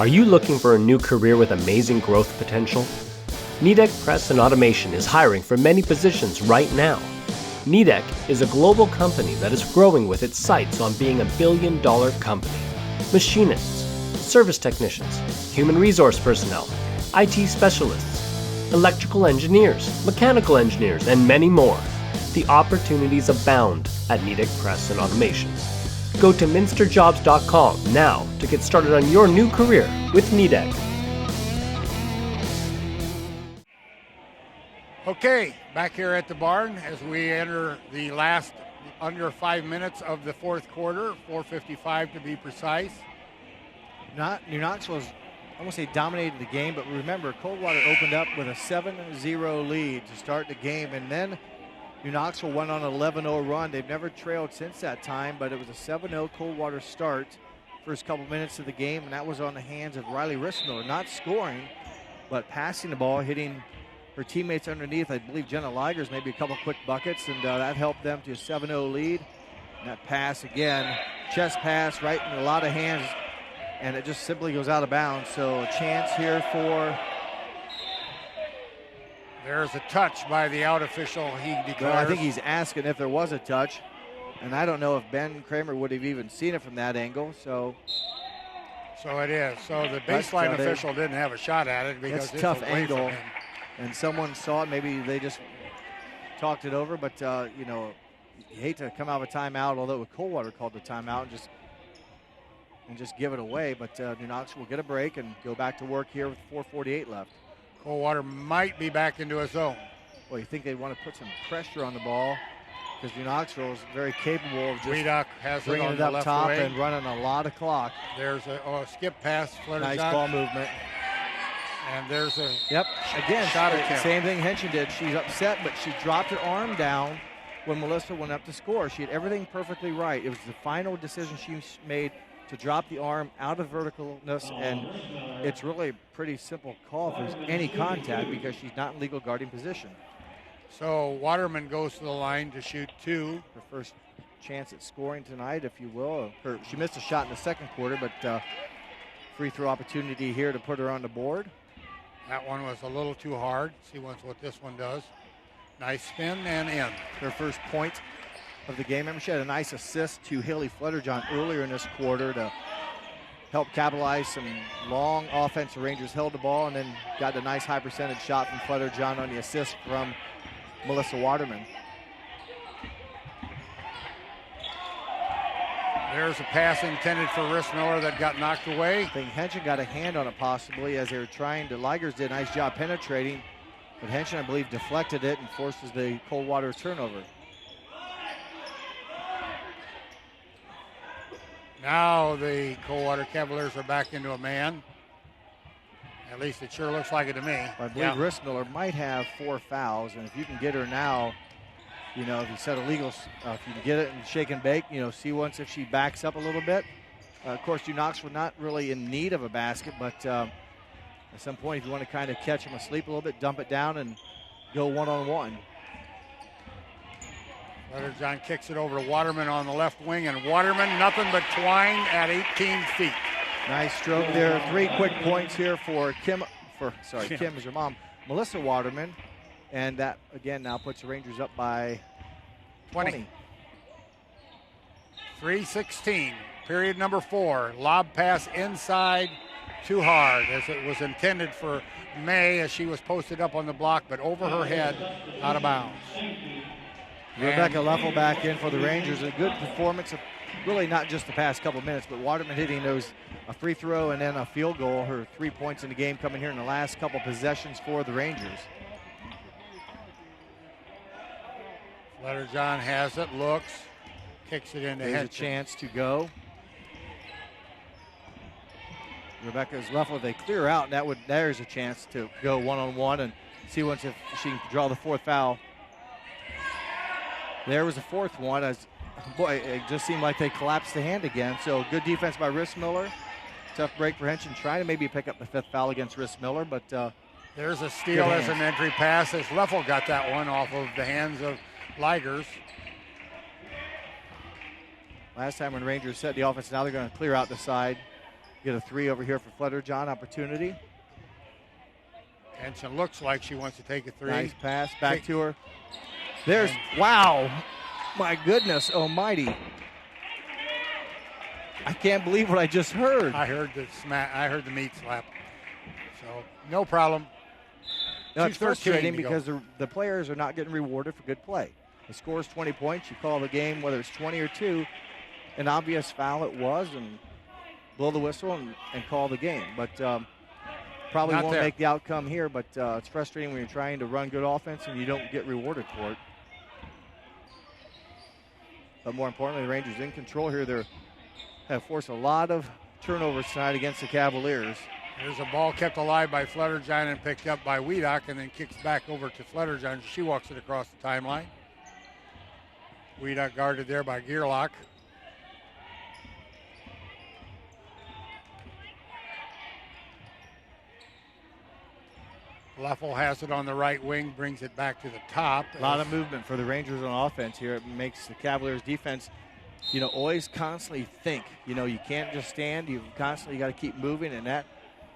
Are you looking for a new career with amazing growth potential? NKTelco Press and Automation is hiring for many positions right now. NKTelco is a global company that is growing with its sights on being $1 billion company. Machinists, service technicians, human resource personnel, IT specialists, electrical engineers, mechanical engineers, and many more. The opportunities abound at NKTelco Press and Automation. Go to minsterjobs.com now to get started on your new career with NKTelco. Okay, back here at the barn as we enter the last under 5 minutes of the fourth quarter, 4:55 to be precise. New Knoxville's, I won't say dominated the game, but remember, Coldwater opened up with a 7-0 lead to start the game, and then New Knoxville went on an 11-0 run. They've never trailed since that time, but it was a 7-0 Coldwater start first couple minutes of the game, and that was on the hands of Riley Rissmiller, not scoring, but passing the ball, hitting her teammates underneath. I believe Jenna Ligers, maybe a couple quick buckets, and that helped them to a 7-0 lead. And that pass again, chest pass right in a lot of hands, and it just simply goes out of bounds. So a chance here for... There's a touch by the out official, he declares. Well, I think he's asking if there was a touch, and I don't know if Ben Kramer would have even seen it from that angle. So it is. So the baseline official didn't have a shot at it because it's a tough angle, and someone saw it. Maybe they just talked it over, but you hate to come out of a timeout, although Coldwater called the timeout and just give it away. But New Knoxville will get a break and go back to work here with 4:48 left. Coldwater might be back into a zone. Well, you think they want to put some pressure on the ball because New Knoxville is very capable of just bringing it up top and running a lot of clock. There's a skip pass. Nice ball movement. And there's a again, shot attempt. Same thing Henson did. She's upset, but she dropped her arm down when Melissa went up to score. She had everything perfectly right. It was the final decision she made to drop the arm out of verticalness, and it's really a pretty simple call if there's any contact because she's not in legal guarding position. So Waterman goes to the line to shoot 2. Her first chance at scoring tonight, if you will. She missed a shot in the second quarter, but free throw opportunity here to put her on the board. That one was a little too hard. See what this one does. Nice spin and in. Her first point of the game. Remember, she had a nice assist to Haley Flutterjohn earlier in this quarter to help capitalize some long offense. The Rangers held the ball and then got a nice high percentage shot from Flutterjohn on the assist from Melissa Waterman. There's a pass intended for Rissmiller that got knocked away. I think Henson got a hand on it possibly as they were trying to. Ligers did a nice job penetrating, but Henson, I believe, deflected it and forces the Coldwater turnover. Now the Coldwater Cavaliers are back into a man. At least it sure looks like it to me. I believe Rissmiller might have 4 fouls, and if you can get her now, you know, if you set illegals, if you can get it and shake and bake, you know, see once if she backs up a little bit. Of course, Knoxville not really in need of a basket, but at some point, if you want to kind of catch them asleep a little bit, dump it down and go one-on-one. Flutterjohn kicks it over to Waterman on the left wing, and Waterman nothing but twine at 18 feet. Nice stroke there. 3 quick points here for Kim is her mom, Melissa Waterman. And that, again, now puts the Rangers up by 20. 3:16, period number 4. Lob pass inside, too hard, as it was intended for May as she was posted up on the block, but over her head, out of bounds. Rebecca Leffel back in for the Rangers. A good performance, of really not just the past couple minutes, but Waterman hitting those, a free throw and then a field goal. Her 3 points in the game coming here in the last couple possessions for the Rangers. Flutterjohn has it, looks, kicks it into There's Henson. a chance to go. Rebecca's Leffel, they clear out, and there's a chance to go one-on-one and see once if she can draw the 4th foul. There was a 4th one, as boy, it just seemed like they collapsed the hand again. So good defense by Rissmiller. Tough break for Henson, trying to maybe pick up the 5th foul against Rissmiller, but there's a steal as an entry pass as Leffel got that one off of the hands of Ligers. Last time when Rangers set the offense, now they're going to clear out the side. Get a 3 over here for Flutterjohn opportunity. Henson looks like she wants to take a 3. Nice pass back to her. There's, wow, my goodness almighty. I can't believe what I just heard. I heard the meat slap. So no problem. No, it's frustrating because the players are not getting rewarded for good play. The score is 20 points. You call the game, whether it's 20 or 2, an obvious foul it was, and blow the whistle and call the game. But probably won't make the outcome here, but it's frustrating when you're trying to run good offense and you don't get rewarded for it. But more importantly, the Rangers in control here. They have forced a lot of turnovers tonight against the Cavaliers. There's a ball kept alive by Flutterjohn and picked up by Wiedock and then kicks back over to Flutterjohn. She walks it across the timeline. Wiedock guarded there by Gearlock. Leffel has it on the right wing, brings it back to the top. A lot of movement for the Rangers on offense here. It makes the Cavaliers defense, you know, always constantly think. You know, you can't just stand. You constantly got to keep moving, and that,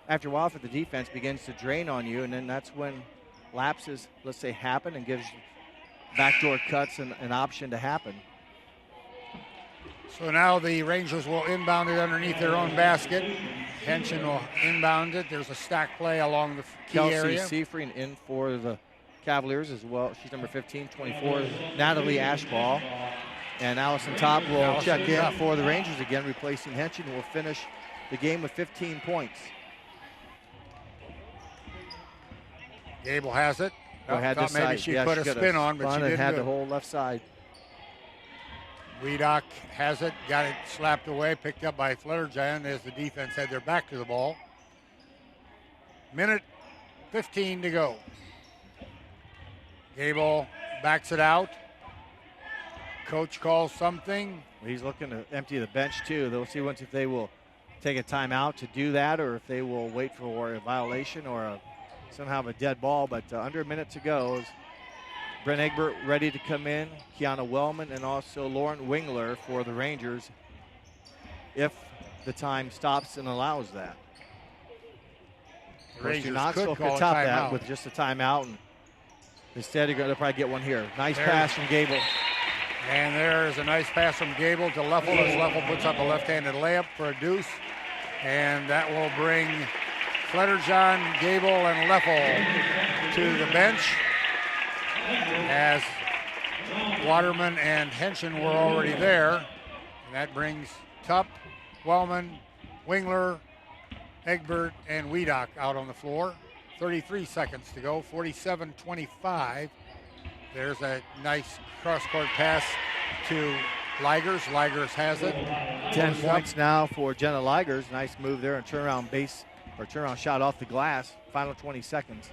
after a while, for the defense begins to drain on you, and then that's when lapses, let's say, happen and gives backdoor cuts an option to happen. So now the Rangers will inbound it underneath their own basket. Henson will inbound it. There's a stack play along the key area. Kelsey Seifring in for the Cavaliers as well. She's number 15, 24. Natalie Ashball. And Allison Top will check in for the Rangers again, replacing Henson, who will finish the game with 15 points. Gable has it. Had thought maybe she put a spin on, but she didn't. Had the whole left side. Wiedock has it, got it slapped away, picked up by Flutterjohn as the defense had their back to the ball. Minute 15 to go. Gable backs it out. Coach calls something. He's looking to empty the bench too. They'll see once if they will take a timeout to do that or if they will wait for a violation or somehow a dead ball. But under a minute to go. Brent Egbert ready to come in, Kiana Wellman, and also Lauren Wingler for the Rangers if the time stops and allows that. Knoxville could top that with just a timeout, and instead they'll probably get one here. Nice pass from Gable. And there is a nice pass from Gable to Leffel as Leffel puts up a left-handed layup for a deuce. And that will bring Fletterjohn, Gable, and Leffel to the bench as Waterman and Henshin were already there. And that brings Tupp, Wellman, Wingler, Egbert, and Wiedock out on the floor. 33 seconds to go, 47-25. There's a nice cross-court pass to Ligers. Ligers has it. 10 points now for Jenna Ligers. Nice move there and turnaround shot off the glass. Final 20 seconds.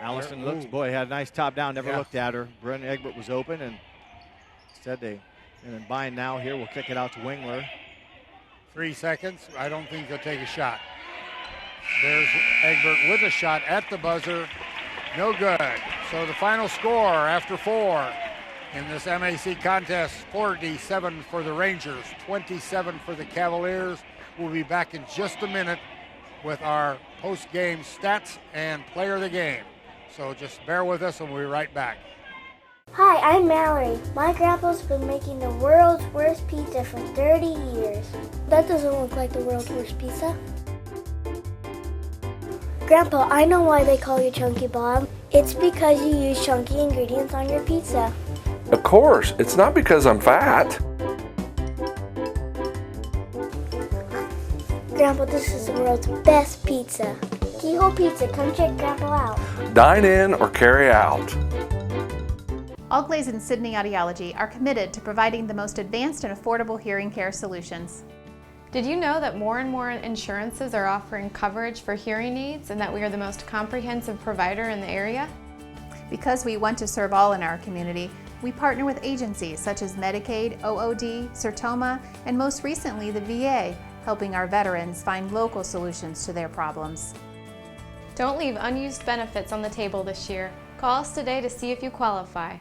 Allison looks, boy, had a nice top down, never looked at her. Brennan Egbert was open, and instead and then Bynum now here will kick it out to Wingler. 3 seconds. I don't think they'll take a shot. There's Egbert with a shot at the buzzer. No good. So the final score after 4 in this MAC contest, 47 for the Rangers, 27 for the Cavaliers. We'll be back in just a minute with our post-game stats and player of the game. So just bear with us and we'll be right back. Hi, I'm Mallory. My grandpa's been making the world's worst pizza for 30 years. That doesn't look like the world's worst pizza. Grandpa, I know why they call you Chunky Bob. It's because you use chunky ingredients on your pizza. Of course, it's not because I'm fat. Grandpa, this is the world's best pizza. Keyhole Pizza, come check Grandpa out. Dine in or carry out. Allglaze and Sydney Audiology are committed to providing the most advanced and affordable hearing care solutions. Did you know that more and more insurances are offering coverage for hearing needs and that we are the most comprehensive provider in the area? Because we want to serve all in our community, we partner with agencies such as Medicaid, OOD, Sertoma, and most recently the VA, helping our veterans find local solutions to their problems. Don't leave unused benefits on the table this year. Call us today to see if you qualify.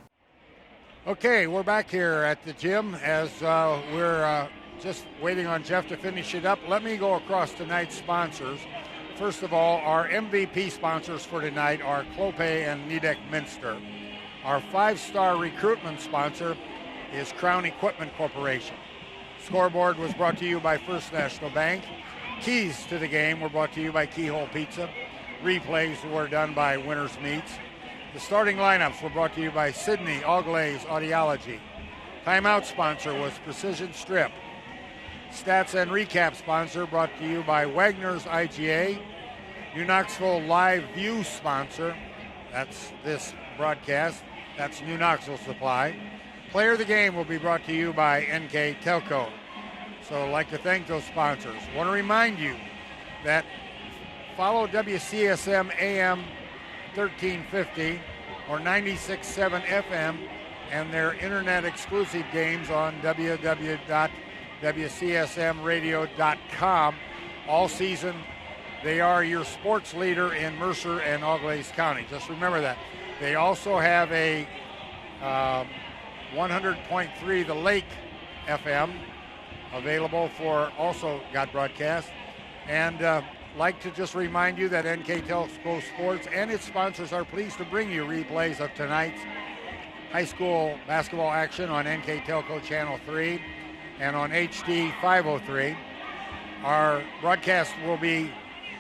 Okay, we're back here at the gym as we're just waiting on Jeff to finish it up. Let me go across tonight's sponsors. First of all, our MVP sponsors for tonight are Clopay and Nidec Minster. Our 5-star recruitment sponsor is Crown Equipment Corporation. Scoreboard was brought to you by First National Bank. Keys to the game were brought to you by Keyhole Pizza. Replays were done by Winners Meats. The starting lineups were brought to you by Sydney Allglaze Audiology. Timeout sponsor was Precision Strip. Stats and recap sponsor brought to you by Wagner's IGA. New Knoxville Live View sponsor, that's this broadcast, that's New Knoxville Supply. Player of the game will be brought to you by NKTelco. So I'd like to thank those sponsors. Want to remind you that follow WCSM AM 1350 or 96.7 FM and their internet exclusive games on www.wcsmradio.com. All season, they are your sports leader in Mercer and Auglaize County. Just remember that. They also have a 100.3 The Lake FM available for also got broadcast. And like to just remind you that NKTelco Sports and its sponsors are pleased to bring you replays of tonight's high school basketball action on NKTelco Channel 3 and on HD 503. Our broadcast will be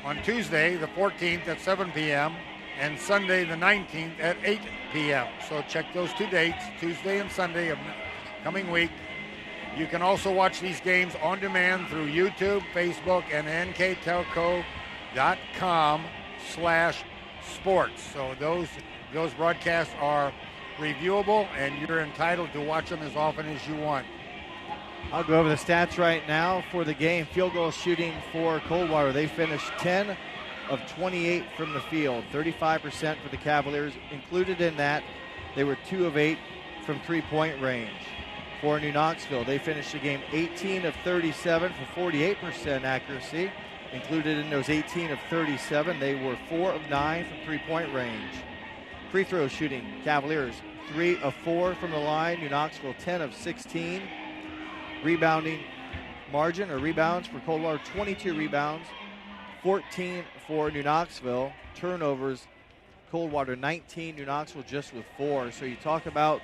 on Tuesday, the 14th at 7 p.m. and Sunday, the 19th at 8 p.m. So check those 2 dates, Tuesday and Sunday of coming week. You can also watch these games on demand through YouTube, Facebook, and nktelco.com/sports. So those broadcasts are reviewable, and you're entitled to watch them as often as you want. I'll go over the stats right now for the game. Field goal shooting for Coldwater. They finished 10 of 28 from the field, 35% for the Cavaliers. Included in that, they were 2 of 8 from three-point range. For New Knoxville, they finished the game 18 of 37 for 48% accuracy. Included in those 18 of 37, they were 4 of 9 from three-point range. Free throw shooting, Cavaliers 3 of 4 from the line. New Knoxville 10 of 16. Rebounding margin or rebounds for Coldwater, 22 rebounds, 14 for New Knoxville. Turnovers, Coldwater 19, New Knoxville just with 4. So you talk about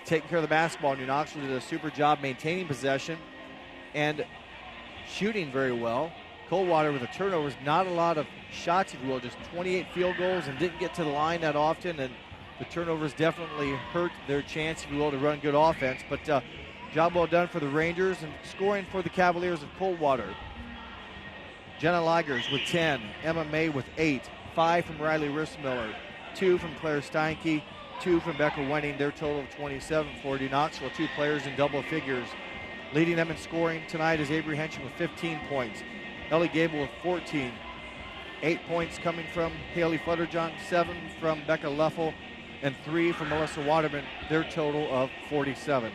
taking care of the basketball. New Knoxville did a super job maintaining possession and shooting very well. Coldwater with the turnovers, not a lot of shots, if you will, just 28 field goals and didn't get to the line that often. And the turnovers definitely hurt their chance, if you will, to run good offense. But job well done for the Rangers, and scoring for the Cavaliers of Coldwater. Jenna Ligers with 10, Emma May with 8, 5 from Riley Rissmiller, 2 from Claire Steinke, 2 from Becca Wenning, their total of 27 for New Knoxville, 2 players in double figures. Leading them in scoring tonight is Avery Henschen with 15 points. Ellie Gable with 14. 8 points coming from Haley Futterjohn, 7 from Becca Leffel, and 3 from Melissa Waterman, their total of 47.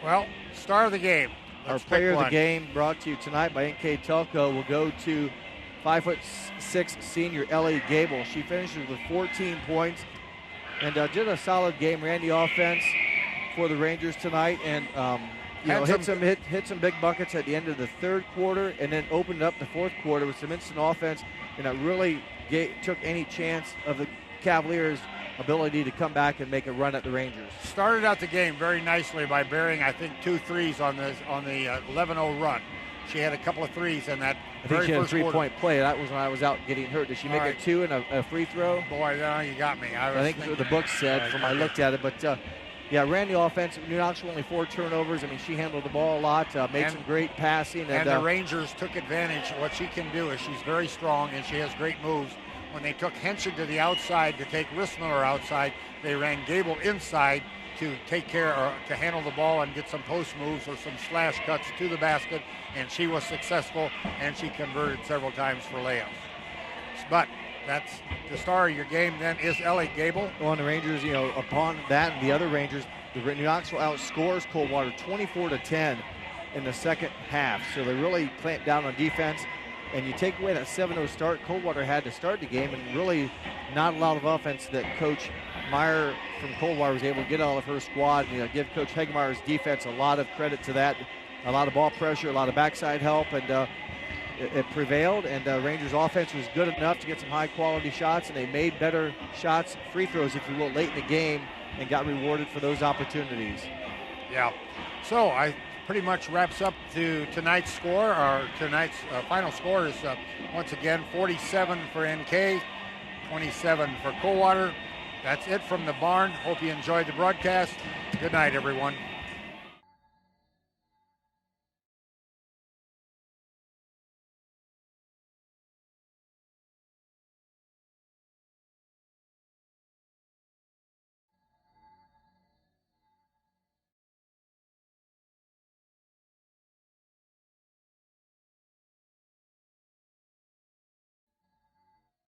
Well, star of the game. Our player of the game, brought to you tonight by NKTelco, will go to 5'6" senior Ellie Gable. She finishes with 14 points and did a solid game. Ran the offense for the Rangers tonight, and hit some big buckets at the end of the third quarter, and then opened up the fourth quarter with some instant offense, and it really took any chance of the Cavaliers' ability to come back and make a run at the Rangers. Started out the game very nicely by burying, I think, 2 threes on the 11-0 run. She had a couple of threes in that I think she had a three-point play. That was when I was out getting hurt. Did she make a 2 and a free throw? Boy, no, you got me. I think that's what the book said from I looked at it. But, ran the offense. New Knoxville only 4 turnovers. I mean, she handled the ball a lot, made some great passing. And the Rangers took advantage. What she can do is she's very strong, and she has great moves. When they took Henschen to the outside to take Rissmiller outside, they ran Gable inside to take care or to handle the ball and get some post moves or some slash cuts to the basket, and she was successful, and she converted several times for layups. But that's the star of your game then is Ellie Gable. Well, and the Rangers, upon that and the other Rangers, the New Knoxville outscores Coldwater 24-10 in the second half. So they really clamped down on defense. And you take away that 7-0 start Coldwater had to start the game, and really not a lot of offense that Coach Meyer from Coldwater was able to get out of her squad. Give Coach Hegemeyer's defense a lot of credit to that. A lot of ball pressure, a lot of backside help, and it prevailed. And Rangers' offense was good enough to get some high-quality shots, and they made better shots, free throws, if you will, late in the game, and got rewarded for those opportunities. Yeah. So pretty much wraps up to tonight's score. Our tonight's final score is once again 47 for NK, 27 for Coldwater. That's it from the barn. Hope you enjoyed the broadcast. Good night, everyone.